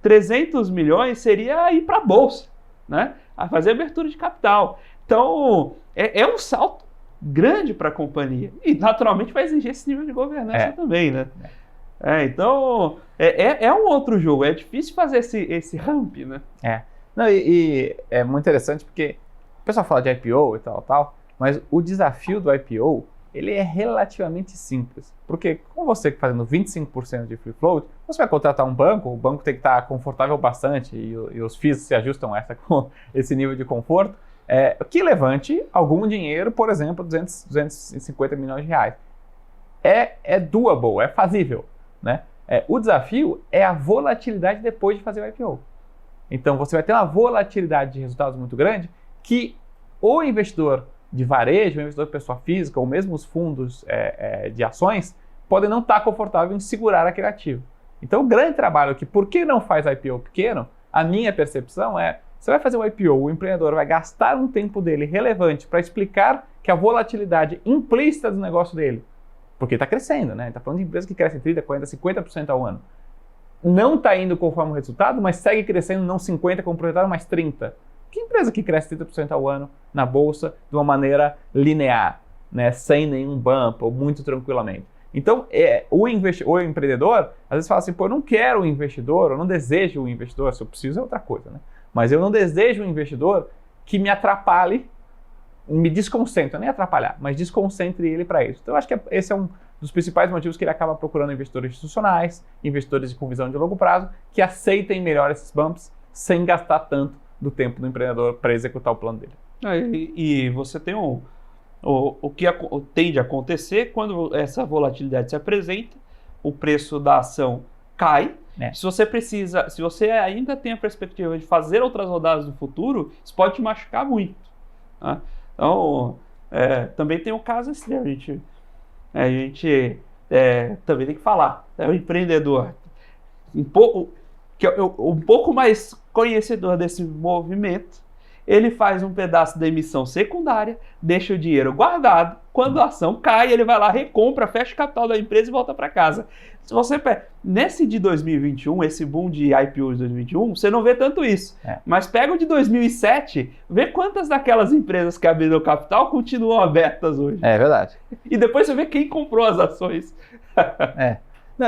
300 milhões seria ir para a bolsa, né? A fazer abertura de capital. Então, é um salto grande para a companhia. E, naturalmente, vai exigir esse nível de governança também, né? Então, é um outro jogo. É difícil fazer esse ramp, né? Não, e é muito interessante porque o pessoal fala de IPO e tal, mas o desafio do IPO, ele é relativamente simples. Porque com você fazendo 25% de free float, você vai contratar um banco, o banco tem que estar confortável bastante e os FIIs se ajustam com esse nível de conforto, que levante algum dinheiro, por exemplo, 250 milhões de reais. É doable, é fazível, né? O desafio é a volatilidade depois de fazer o IPO. Então você vai ter uma volatilidade de resultados muito grande que o investidor de varejo, o investidor de pessoa física ou mesmo os fundos de ações podem não estar confortável em segurar aquele ativo. Então o grande trabalho que, por que não faz IPO pequeno, a minha percepção você vai fazer o IPO, o empreendedor vai gastar um tempo dele relevante para explicar que a volatilidade implícita do negócio dele, porque está crescendo, né? Está falando de empresas que crescem 30%, 40%, 50% ao ano. Não está indo conforme o resultado, mas segue crescendo não 50% como projetado, mas 30%. Que empresa que cresce 30% ao ano na bolsa de uma maneira linear, né? Sem nenhum bump ou muito tranquilamente? Então, o empreendedor, às vezes fala assim, eu não quero um investidor, eu não desejo um investidor, se eu preciso é outra coisa, né? Mas eu não desejo um investidor que me atrapalhe, me desconcentre, nem atrapalhar, mas desconcentre ele para isso. Então, eu acho que esse é um dos principais motivos que ele acaba procurando investidores institucionais, investidores com visão de longo prazo, que aceitem melhor esses bumps sem gastar tanto do tempo do empreendedor para executar o plano dele. E você tem o que tende a acontecer quando essa volatilidade se apresenta, o preço da ação cai. Se você ainda tem a perspectiva de fazer outras rodadas no futuro, isso pode te machucar muito. Tá? Então, também tem um caso extremo. A gente também tem que falar. O empreendedor um pouco mais conhecedor desse movimento, ele faz um pedaço da emissão secundária, deixa o dinheiro guardado, quando a ação cai, ele vai lá, recompra, fecha o capital da empresa e volta para casa. Se você nesse de 2021, esse boom de IPO de 2021, você não vê tanto isso. Mas pega o de 2007, vê quantas daquelas empresas que abriram capital continuam abertas hoje. É verdade. E depois você vê quem comprou as ações. Não,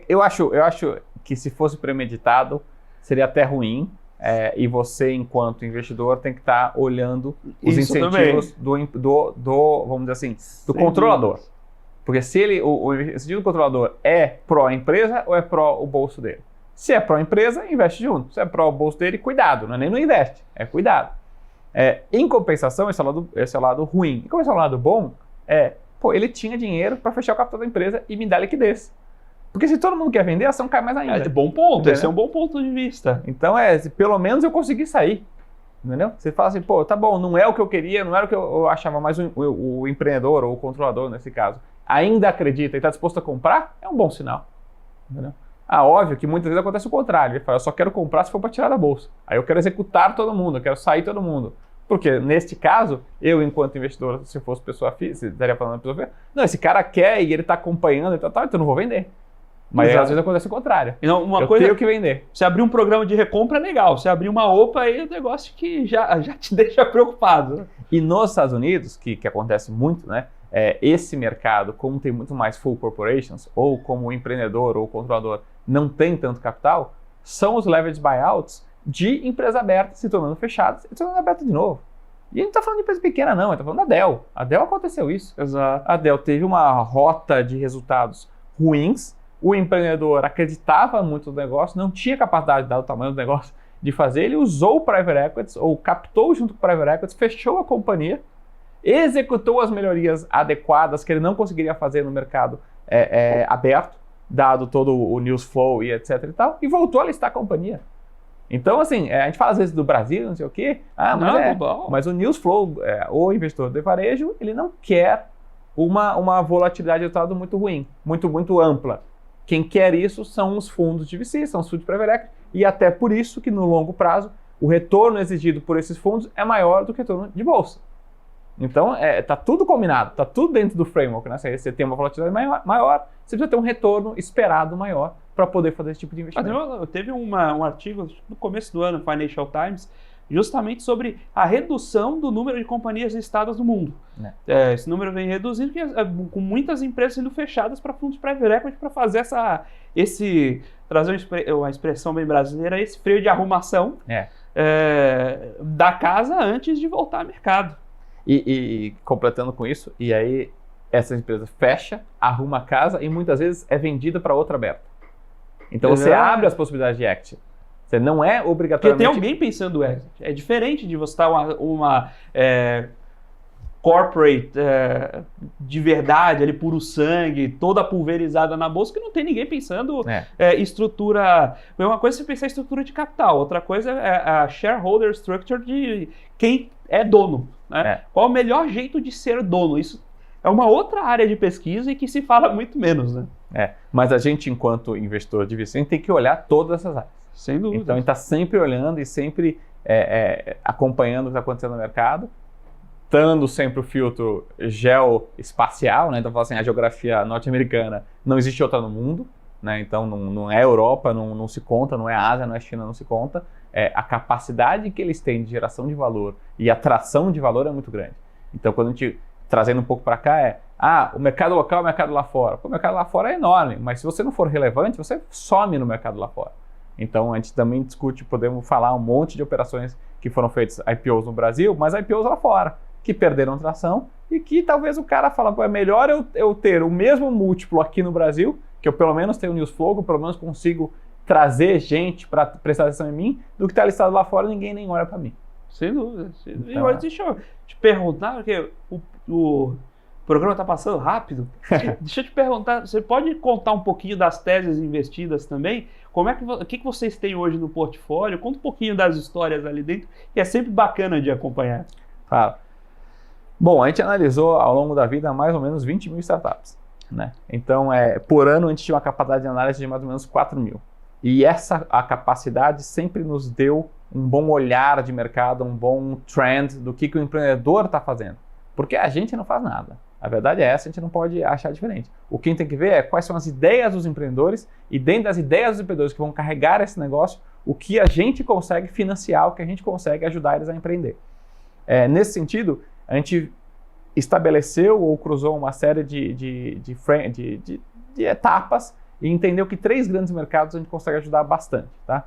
eu acho que se fosse premeditado, seria até ruim. E você, enquanto investidor, tem que estar olhando os incentivos vamos dizer assim, do controlador. Porque se o incentivo do controlador é pró-empresa ou é pró o bolso dele. Se é pró-empresa, investe junto. Se é pró o bolso dele, cuidado. Não é nem não investe, é cuidado. Em compensação, esse é o lado ruim. Em compensação, o lado bom ele tinha dinheiro para fechar o capital da empresa e me dar liquidez. Porque se todo mundo quer vender, a ação cai mais ainda. Bom ponto, entendeu? Esse é um bom ponto de vista. Então, pelo menos eu consegui sair. Entendeu? Você fala assim, pô, tá bom, não é o que eu queria, não era o que eu achava, mas o empreendedor ou o controlador, nesse caso, ainda acredita e está disposto a comprar, é um bom sinal. Entendeu? Óbvio que muitas vezes acontece o contrário. Ele fala, eu só quero comprar se for para tirar da bolsa. Aí eu quero executar todo mundo, eu quero sair todo mundo. Porque, neste caso, eu, enquanto investidor, se fosse pessoa física, você estaria falando pessoa física, não, esse cara quer e ele está acompanhando e tal, então eu não vou vender. Mas às vezes acontece o contrário. Então, eu tenho que vender. Você abrir um programa de recompra é legal. Você abrir uma OPA aí é um negócio que já te deixa preocupado. Né? E nos Estados Unidos, que acontece muito, né? Esse mercado, como tem muito mais full corporations, ou como o empreendedor ou o controlador não tem tanto capital, são os leverage buyouts de empresas abertas se tornando fechadas e se tornando abertas de novo. E a gente não está falando de empresa pequena, não. A gente está falando da Dell. A Dell aconteceu isso. Exato. A Dell teve uma rota de resultados ruins. O empreendedor acreditava muito no negócio, não tinha capacidade, dado o tamanho do negócio, de fazer. Ele usou o private equities, ou captou junto com o private equities, fechou a companhia, executou as melhorias adequadas que ele não conseguiria fazer no mercado aberto, dado todo o news flow e etc e tal, e voltou a listar a companhia. Então, assim, a gente fala às vezes do Brasil, não sei o quê, mas o news flow, o investidor de varejo, ele não quer uma volatilidade de resultado muito ruim, muito ampla. Quem quer isso são os fundos de VC, são os fundos de private equity, e até por isso que no longo prazo o retorno exigido por esses fundos é maior do que o retorno de bolsa. Então, tá tudo combinado, tá tudo dentro do framework, né? Se você tem uma volatilidade maior, você precisa ter um retorno esperado maior para poder fazer esse tipo de investimento. Teve um artigo no começo do ano, no Financial Times, justamente sobre a redução do número de companhias listadas no mundo. Esse número vem reduzindo, com muitas empresas sendo fechadas para fundos de private equity para fazer trazer uma expressão bem brasileira, esse freio de arrumação da casa antes de voltar ao mercado. E completando com isso, e aí essa empresa fecha, arruma a casa e muitas vezes é vendida para outra aberta. Então você abre as possibilidades de exit. Você não é obrigatoriamente... Porque tem alguém pensando exit. É diferente de você estar uma corporate de verdade, ali puro sangue, toda pulverizada na bolsa, que não tem ninguém pensando estrutura... Uma coisa é você pensar em estrutura de capital, outra coisa é a shareholder structure de quem é dono. Né? Qual é o melhor jeito de ser dono? Isso é uma outra área de pesquisa e que se fala muito menos. Né? Mas a gente, enquanto investidor de VC, tem que olhar todas essas áreas. Sem dúvida. Então a gente está sempre olhando e sempre acompanhando o que está acontecendo no mercado, dando sempre o filtro geoespacial, né? Então, assim, a geografia norte-americana não existe outra no mundo, né? Então não é Europa, não se conta, não é Ásia, não é China, não se conta. A capacidade que eles têm de geração de valor e atração de valor é muito grande. Então, quando a gente, trazendo um pouco para cá, o mercado local é o mercado lá fora. O mercado lá fora é enorme, mas se você não for relevante, você some no mercado lá fora. Então, a gente também discute, podemos falar um monte de operações que foram feitas IPOs no Brasil, mas IPOs lá fora, que perderam tração e que talvez o cara fala, é melhor eu ter o mesmo múltiplo aqui no Brasil, que eu pelo menos tenho news flow, que eu pelo menos consigo trazer gente para prestar atenção em mim, do que estar listado lá fora e ninguém nem olha para mim. Sem dúvida. Então, deixa eu te perguntar, porque o programa está passando rápido. Deixa eu te perguntar, você pode contar um pouquinho das teses investidas também? O que vocês têm hoje no portfólio? Conta um pouquinho das histórias ali dentro, que é sempre bacana de acompanhar. Claro. Bom, a gente analisou ao longo da vida mais ou menos 20 mil startups. Né? Então, por ano a gente tinha uma capacidade de análise de mais ou menos 4 mil. E a capacidade sempre nos deu um bom olhar de mercado, um bom trend do que o empreendedor está fazendo. Porque a gente não faz nada. A verdade é essa, a gente não pode achar diferente. O que a gente tem que ver é quais são as ideias dos empreendedores e dentro das ideias dos empreendedores que vão carregar esse negócio, o que a gente consegue financiar, o que a gente consegue ajudar eles a empreender. Nesse sentido, a gente estabeleceu ou cruzou uma série de etapas e entendeu que 3 grandes mercados a gente consegue ajudar bastante. Tá?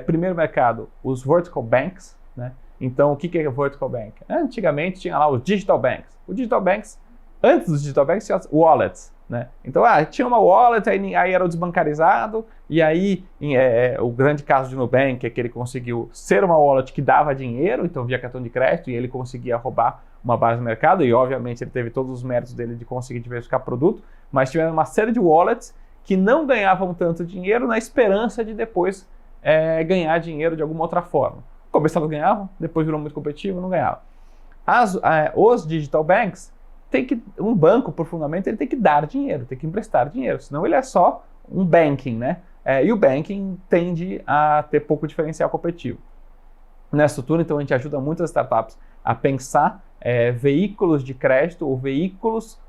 Primeiro mercado, os vertical banks. Né? Então, o que é vertical bank? Antigamente tinha lá os digital banks. Os digital banks, antes dos digital banks, tinha as wallets. né? Então, tinha uma wallet, aí era o desbancarizado, e aí o grande caso de Nubank é que ele conseguiu ser uma wallet que dava dinheiro, então via cartão de crédito, e ele conseguia roubar uma base do mercado, e obviamente ele teve todos os méritos dele de conseguir diversificar produto, mas tiveram uma série de wallets que não ganhavam tanto dinheiro na esperança de depois ganhar dinheiro de alguma outra forma. Começaram ganhavam, depois virou muito competitivo, não ganhava. Os digital banks, um banco, por fundamento, ele tem que dar dinheiro, tem que emprestar dinheiro, senão ele é só um banking, né? E o banking tende a ter pouco diferencial competitivo. Nessa estrutura, então, a gente ajuda muitas startups a pensar veículos de crédito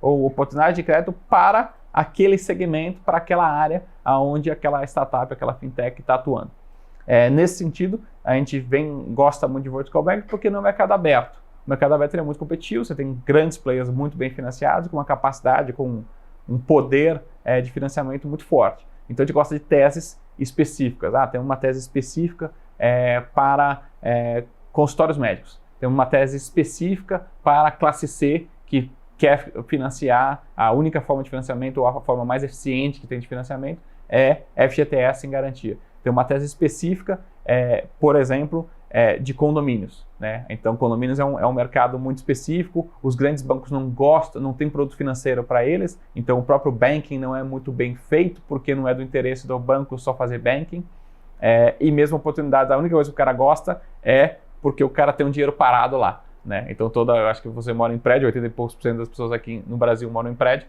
ou oportunidades de crédito para aquele segmento, para aquela área onde aquela startup, aquela fintech está atuando. Nesse sentido, a gente gosta muito de vertical bank porque não é um mercado aberto. O mercado aberto é muito competitivo, você tem grandes players muito bem financiados, com uma capacidade, com um poder de financiamento muito forte. Então a gente gosta de teses específicas. Tem uma tese específica para consultórios médicos. Tem uma tese específica para a classe C, que quer financiar, a única forma de financiamento ou a forma mais eficiente que tem de financiamento é FGTS em garantia. Tem uma tese específica, por exemplo, de condomínios, né? Então, condomínios é um mercado muito específico, os grandes bancos não gostam, não tem produto financeiro para eles, então o próprio banking não é muito bem feito, porque não é do interesse do banco só fazer banking, e mesmo oportunidades, a única coisa que o cara gosta é porque o cara tem um dinheiro parado lá, né? Então, eu acho que você mora em prédio, 80 e poucos % das pessoas aqui no Brasil moram em prédio,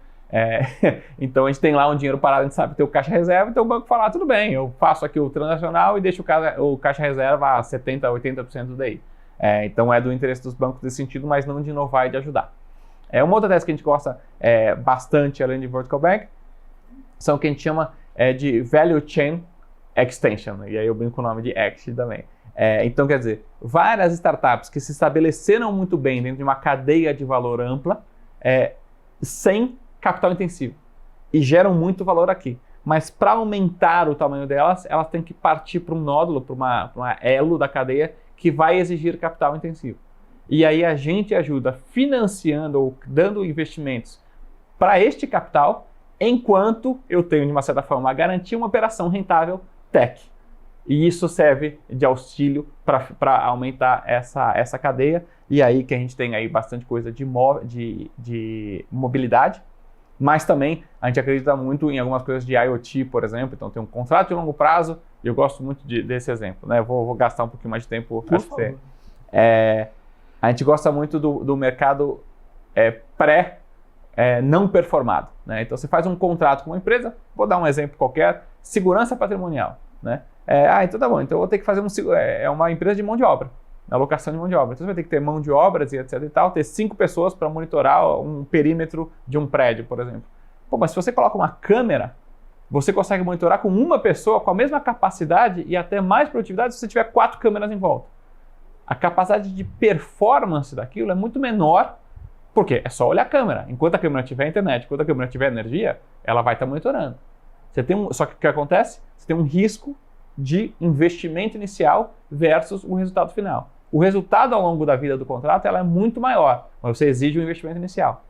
então a gente tem lá um dinheiro parado, a gente sabe ter o caixa reserva, então o banco fala, tudo bem, eu faço aqui o transacional e deixo o caixa reserva a 70%, 80% daí. Então é do interesse dos bancos nesse sentido, mas não de inovar e de ajudar. Uma outra tese que a gente gosta bastante, além de vertical bank, são o que a gente chama de value chain extension, e aí eu brinco com o nome de X também. Então, quer dizer, várias startups que se estabeleceram muito bem dentro de uma cadeia de valor ampla, sem capital intensivo, e geram muito valor aqui. Mas para aumentar o tamanho delas, elas têm que partir para um nódulo, para uma elo da cadeia que vai exigir capital intensivo. E aí a gente ajuda financiando ou dando investimentos para este capital, enquanto eu tenho, de uma certa forma, a garantia uma operação rentável tech. E isso serve de auxílio para aumentar essa cadeia. E aí que a gente tem aí bastante coisa de mobilidade, mas também a gente acredita muito em algumas coisas de IoT, por exemplo. Então tem um contrato de longo prazo, e eu gosto muito desse exemplo, né? Vou gastar um pouquinho mais de tempo. Por favor. A gente gosta muito do mercado não performado, né? Então você faz um contrato com uma empresa, vou dar um exemplo qualquer, segurança patrimonial, né? Então tá bom, então eu vou ter que fazer uma empresa de mão de obra, alocação de mão de obra. Então você vai ter que ter mão de obras e etc e tal, ter 5 pessoas para monitorar um perímetro de um prédio, por exemplo. Mas se você coloca uma câmera, você consegue monitorar com uma pessoa com a mesma capacidade e até mais produtividade se você tiver 4 câmeras em volta. A capacidade de performance daquilo é muito menor, porque é só olhar a câmera. Enquanto a câmera tiver internet, enquanto a câmera tiver energia, ela vai estar monitorando. Só que o que acontece? Você tem um risco de investimento inicial versus o resultado final. O resultado ao longo da vida do contrato ela é muito maior, mas você exige um investimento inicial.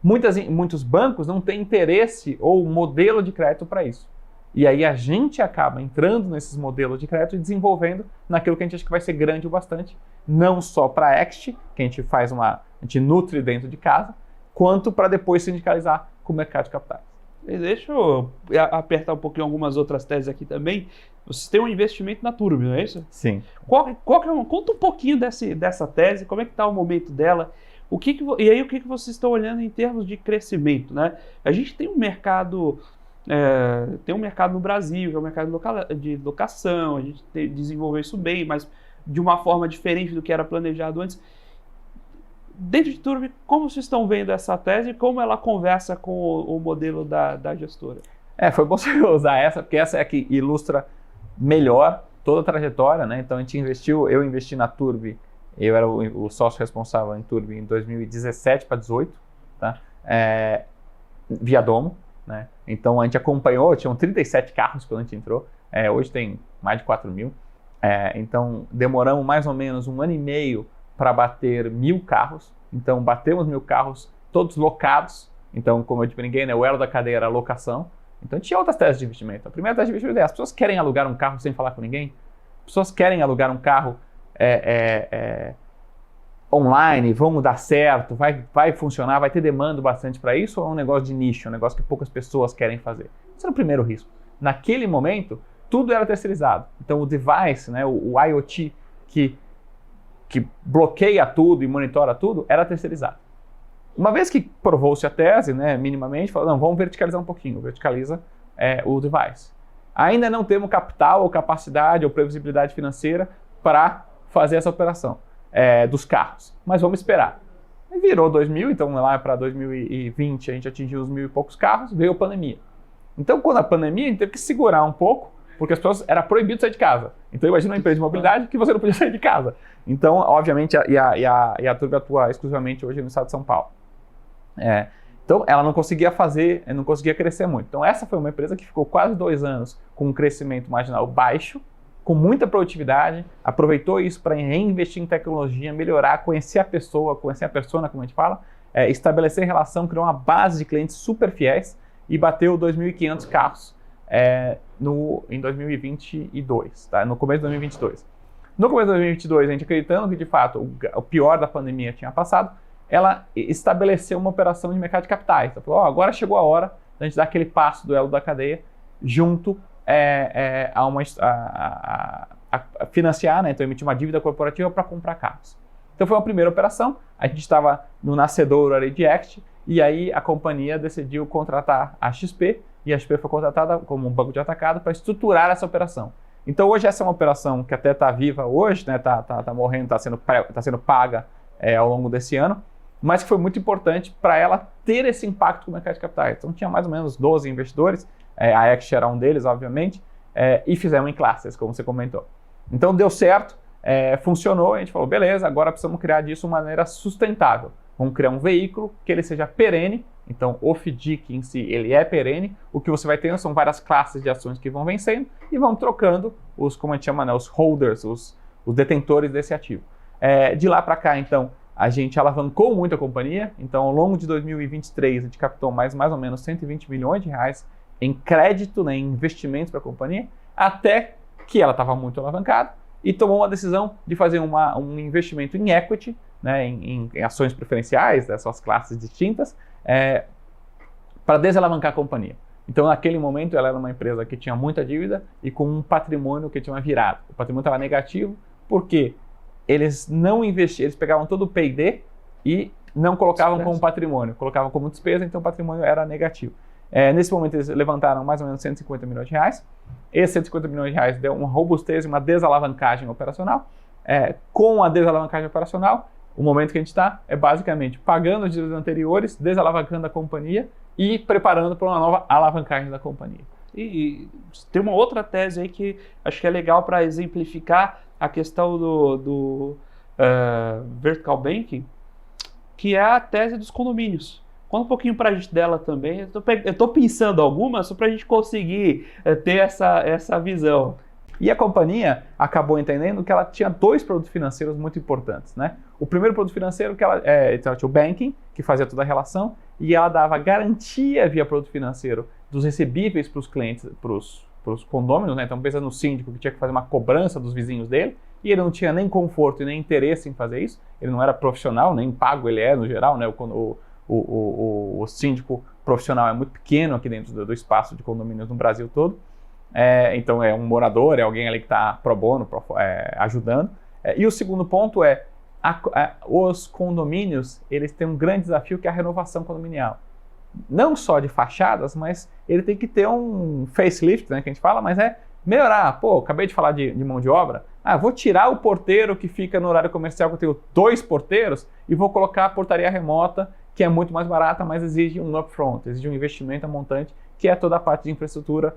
Muitos bancos não têm interesse ou modelo de crédito para isso. E aí a gente acaba entrando nesses modelos de crédito e desenvolvendo naquilo que a gente acha que vai ser grande o bastante, não só para a Ext, que a gente nutre dentro de casa, quanto para depois sindicalizar com o mercado de capitais. Deixa eu apertar um pouquinho algumas outras teses aqui também. Vocês têm um investimento na Turbi, não é isso? Sim. Conta um pouquinho dessa tese, como é que está o momento dela, e aí o que vocês estão olhando em termos de crescimento, né? A gente tem um mercado no Brasil, que é um mercado de locação, a gente desenvolveu isso bem, mas de uma forma diferente do que era planejado antes. Dentro de Turbi, como vocês estão vendo essa tese e como ela conversa com o modelo da gestora? Foi bom você usar essa, porque essa é a que ilustra melhor toda a trajetória, né? Então eu investi na Turbi, eu era o sócio responsável em Turbi em 2017 para 2018, tá? Via Domo, né? Então a gente acompanhou, tinham 37 carros quando a gente entrou, hoje tem mais de 4 mil, então demoramos mais ou menos 1 ano e meio para bater 1.000 carros, então batemos 1.000 carros, todos locados, Então, como eu te brinquei, né, o elo da cadeia era a locação. Então, tinha outras teses de investimento. A primeira tese de investimento é: as pessoas querem alugar um carro sem falar com ninguém? As pessoas querem alugar um carro online, vão dar certo, vai funcionar, vai ter demanda bastante para isso, ou é um negócio de nicho, um negócio que poucas pessoas querem fazer? Esse era o primeiro risco. Naquele momento, tudo era terceirizado. Então, o device, né, o IoT, que bloqueia tudo e monitora tudo, era terceirizado. Uma vez que provou-se a tese, né, minimamente, falou: não, vamos verticalizar um pouquinho. Verticaliza o device. Ainda não temos capital ou capacidade ou previsibilidade financeira para fazer essa operação dos carros, mas vamos esperar. E virou 2000, então lá para 2020 a gente atingiu os 1.000 e poucos carros, veio a pandemia. Então, quando a pandemia, a gente teve que segurar um pouco, porque as pessoas era proibido sair de casa. Então, imagina uma empresa de mobilidade que você não podia sair de casa. Então, obviamente, a Turbo atua exclusivamente hoje no estado de São Paulo. Então, ela não conseguia não conseguia crescer muito. Então, essa foi uma empresa que ficou quase 2 anos com um crescimento marginal baixo, com muita produtividade, aproveitou isso para reinvestir em tecnologia, melhorar, conhecer a pessoa, conhecer a persona, como a gente fala, estabelecer relação, criar uma base de clientes super fiéis e bateu 2.500 carros em 2022, tá? No começo de 2022. No começo de 2022, a gente acreditando que, de fato, o pior da pandemia tinha passado, ela estabeleceu uma operação de mercado de capitais. Ela falou: agora chegou a hora da gente dar aquele passo do elo da cadeia junto a financiar, né? Então, emitir uma dívida corporativa para comprar carros. Então, foi uma primeira operação. A gente estava no nascedouro ali de Equity, e aí a companhia decidiu contratar a XP, e a XP foi contratada como um banco de atacado para estruturar essa operação. Então, hoje essa é uma operação que até está viva hoje, né? Tá morrendo, está sendo paga ao longo desse ano, mas que foi muito importante para ela ter esse impacto com o mercado de capitais. Então, tinha mais ou menos 12 investidores, a Equity era um deles, obviamente, e fizemos em classes, como você comentou. Então, deu certo, funcionou, a gente falou: beleza, agora precisamos criar disso de maneira sustentável. Vamos criar um veículo que ele seja perene. Então, o FDIC em si, ele é perene. O que você vai tendo são várias classes de ações que vão vencendo e vão trocando como a gente chama, né, os holders, os detentores desse ativo. De lá para cá, então, a gente alavancou muito a companhia. Então, ao longo de 2023, a gente captou mais ou menos 120 milhões de reais em crédito, né, em investimentos para a companhia, até que ela estava muito alavancada e tomou uma decisão de fazer um investimento em equity, né, em ações preferenciais dessas classes distintas, para desalavancar a companhia. Então, naquele momento, ela era uma empresa que tinha muita dívida e com um patrimônio que tinha uma virada. O patrimônio estava negativo porque eles não investiam, eles pegavam todo o P&D e não colocavam como patrimônio, colocavam como despesa, então o patrimônio era negativo. Nesse momento, eles levantaram mais ou menos 150 milhões de reais. Esses 150 milhões de reais deu uma robustez e uma desalavancagem operacional. Com a desalavancagem operacional, o momento que a gente está é basicamente pagando os dívidas anteriores, desalavancando a companhia e preparando para uma nova alavancagem da companhia. E tem uma outra tese aí que acho que é legal para exemplificar a questão do vertical banking, que é a tese dos condomínios. Conta um pouquinho para a gente dela também. Eu estou pensando algumas só para a gente conseguir ter essa visão. E a companhia acabou entendendo que ela tinha 2 produtos financeiros muito importantes, né? O primeiro produto financeiro que ela tinha o banking, que fazia toda a relação, e ela dava garantia via produto financeiro dos recebíveis para os clientes, para os condôminos, né? Então, pensa no síndico que tinha que fazer uma cobrança dos vizinhos dele, e ele não tinha nem conforto e nem interesse em fazer isso. Ele não era profissional, nem pago ele no geral, né? O síndico profissional é muito pequeno aqui dentro do espaço de condomínios no Brasil todo. Então é um morador, é alguém ali que está pro bono, ajudando. E o segundo ponto os condomínios, eles têm um grande desafio que é a renovação condominial. Não só de fachadas, mas ele tem que ter um facelift, né, que a gente fala, mas melhorar. Pô, acabei de falar de mão de obra. Vou tirar o porteiro que fica no horário comercial, que eu tenho 2 porteiros, e vou colocar a portaria remota, que é muito mais barata, mas exige um upfront, exige um investimento a montante, que é toda a parte de infraestrutura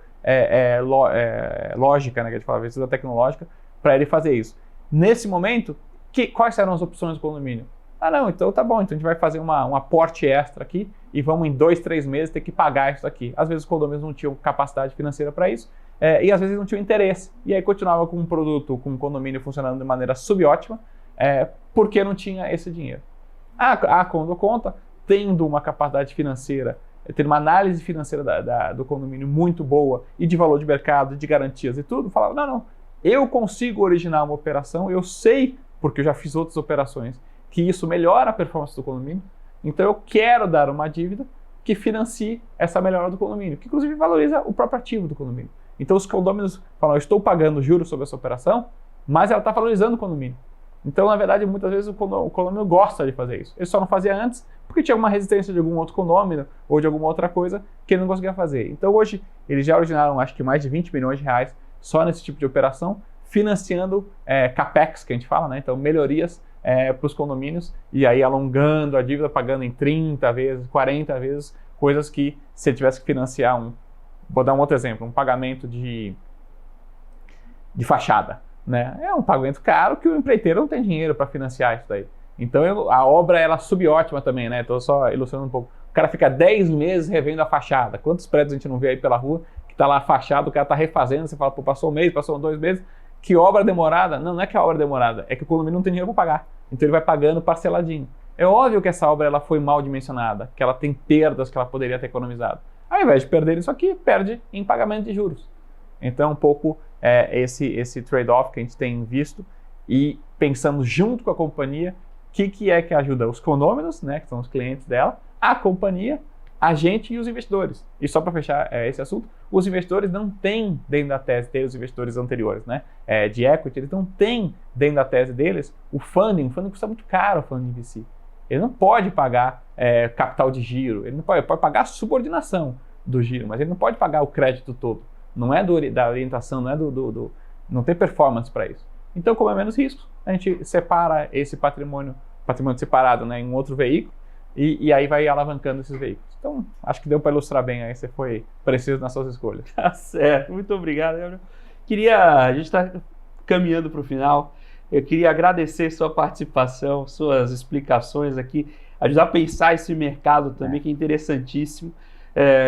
lógica, né, que a gente fala, infraestrutura tecnológica, para ele fazer isso. Nesse momento, quais eram as opções do condomínio? Não, então tá bom, então a gente vai fazer um aporte extra aqui e vamos em 2, 3 meses ter que pagar isso aqui. Às vezes os condomínios não tinham capacidade financeira para isso, e às vezes não tinham interesse. E aí continuava com um produto, com um condomínio funcionando de maneira subótima, porque não tinha esse dinheiro. A Condo conta tendo uma capacidade financeira, tendo uma análise financeira do condomínio muito boa e de valor de mercado, de garantias e tudo, falava, não, eu consigo originar uma operação, eu sei, porque eu já fiz outras operações, que isso melhora a performance do condomínio, então eu quero dar uma dívida que financie essa melhora do condomínio, que inclusive valoriza o próprio ativo do condomínio. Então os condôminos falam, eu estou pagando juros sobre essa operação, mas ela está valorizando o condomínio. Então, na verdade, muitas vezes o condomínio gosta de fazer isso. Ele só não fazia antes porque tinha alguma resistência de algum outro condomínio ou de alguma outra coisa que ele não conseguia fazer. Então, hoje, eles já originaram, acho que mais de 20 milhões de reais só nesse tipo de operação, financiando CAPEX, que a gente fala, né? Então, melhorias para os condomínios e aí alongando a dívida, pagando em 30 vezes, 40 vezes, coisas que se ele tivesse que financiar vou dar um outro exemplo, um pagamento de fachada. Né? É um pagamento caro que o empreiteiro não tem dinheiro para financiar isso daí. Então a obra ela é subótima também, né? Estou só ilustrando um pouco. O cara fica 10 meses revendo a fachada. Quantos prédios a gente não vê aí pela rua que está lá a fachada, o cara está refazendo, você fala, pô, passou um mês, passou 2 meses, que obra demorada? Não é que a obra é demorada, é que o condomínio não tem dinheiro para pagar. Então ele vai pagando parceladinho. É óbvio que essa obra ela foi mal dimensionada, que ela tem perdas que ela poderia ter economizado. Ao invés de perder isso aqui, perde em pagamento de juros. Então um pouco esse trade-off que a gente tem visto e pensando junto com a companhia o que é que ajuda os condôminos, né, que são os clientes dela, a companhia, a gente e os investidores. E só para fechar esse assunto, os investidores não têm dentro da tese deles, os investidores anteriores, né, de equity, eles não têm dentro da tese deles o funding custa muito caro, o funding VC. Ele não pode pagar capital de giro, ele não pode pagar a subordinação do giro, mas ele não pode pagar o crédito todo. Não é da orientação, não é não tem performance para isso. Então, como é menos risco, a gente separa esse patrimônio separado, né, em um outro veículo e aí vai alavancando esses veículos. Então, acho que deu para ilustrar bem aí, você foi preciso nas suas escolhas. Tá certo, muito obrigado, Gabriel. A gente está caminhando para o final, eu queria agradecer sua participação, suas explicações aqui, ajudar a pensar esse mercado também, que é interessantíssimo.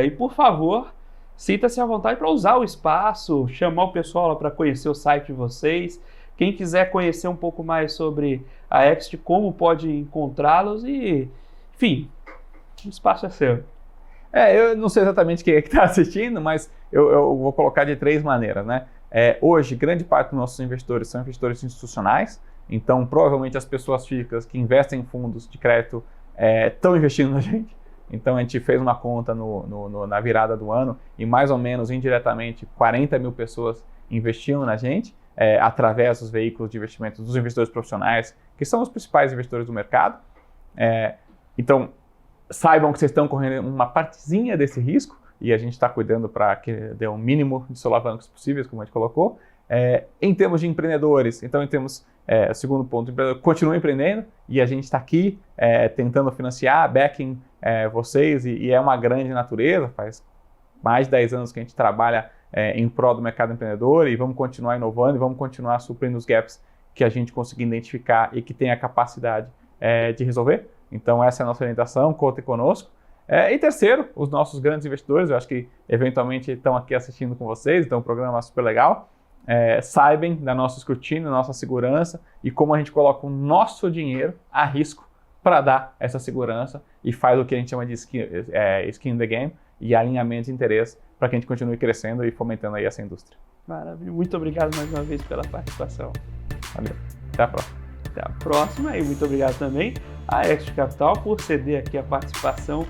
E, por favor, sinta-se à vontade para usar o espaço, chamar o pessoal lá para conhecer o site de vocês. Quem quiser conhecer um pouco mais sobre a Ext, como pode encontrá-los e, enfim, o espaço é seu. Eu não sei exatamente quem é que está assistindo, mas eu vou colocar de 3 maneiras, né? Hoje, grande parte dos nossos investidores são investidores institucionais, então provavelmente as pessoas físicas que investem em fundos de crédito estão investindo na gente. Então a gente fez uma conta na virada do ano e mais ou menos indiretamente 40 mil pessoas investiam na gente através dos veículos de investimento dos investidores profissionais, que são os principais investidores do mercado. Então saibam que vocês estão correndo uma partezinha desse risco e a gente está cuidando para que dê um mínimo de solavancos possíveis, como a gente colocou. Em termos de empreendedores, então em termos, segundo ponto, continua empreendendo e a gente está aqui tentando financiar, backing vocês e é uma grande natureza, faz mais de 10 anos que a gente trabalha em prol do mercado empreendedor e vamos continuar inovando e vamos continuar suprindo os gaps que a gente conseguir identificar e que tem a capacidade de resolver. Então essa é a nossa orientação, contem conosco. E terceiro, os nossos grandes investidores, eu acho que eventualmente estão aqui assistindo com vocês, então o programa é super legal. Saibam da nossa escrutínio, da nossa segurança e como a gente coloca o nosso dinheiro a risco para dar essa segurança e faz o que a gente chama de skin in the game e alinhamento de interesse para que a gente continue crescendo e fomentando aí essa indústria. Maravilha, muito obrigado mais uma vez pela participação. Valeu, até a próxima. Até a próxima e muito obrigado também à Ext Capital por ceder aqui a participação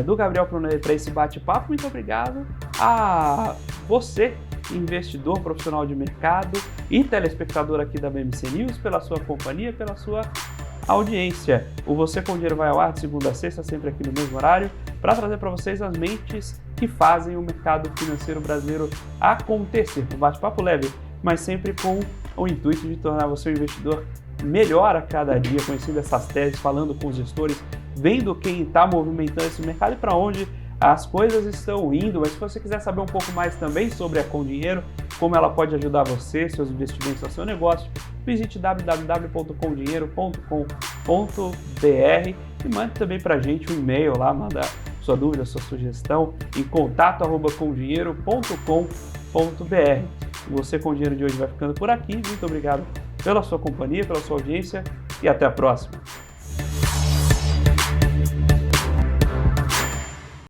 do Gabriel para esse bate-papo. Muito obrigado a você, investidor profissional de mercado e telespectador aqui da BMC News, pela sua companhia, pela sua audiência. O Você com Dinheiro vai ao ar de segunda a sexta, sempre aqui no mesmo horário, para trazer para vocês as mentes que fazem o mercado financeiro brasileiro acontecer. Um bate-papo leve, mas sempre com o intuito de tornar você um investidor melhor a cada dia, conhecendo essas teses, falando com os gestores, vendo quem está movimentando esse mercado e para onde as coisas estão indo. Mas se você quiser saber um pouco mais também sobre a Com Dinheiro, como ela pode ajudar você, seus investimentos, ao seu negócio, visite www.comdinheiro.com.br e mande também para a gente um e-mail lá, manda sua dúvida, sua sugestão em contato@comdinheiro.com.br. Você com Dinheiro de hoje vai ficando por aqui. Muito obrigado pela sua companhia, pela sua audiência e até a próxima.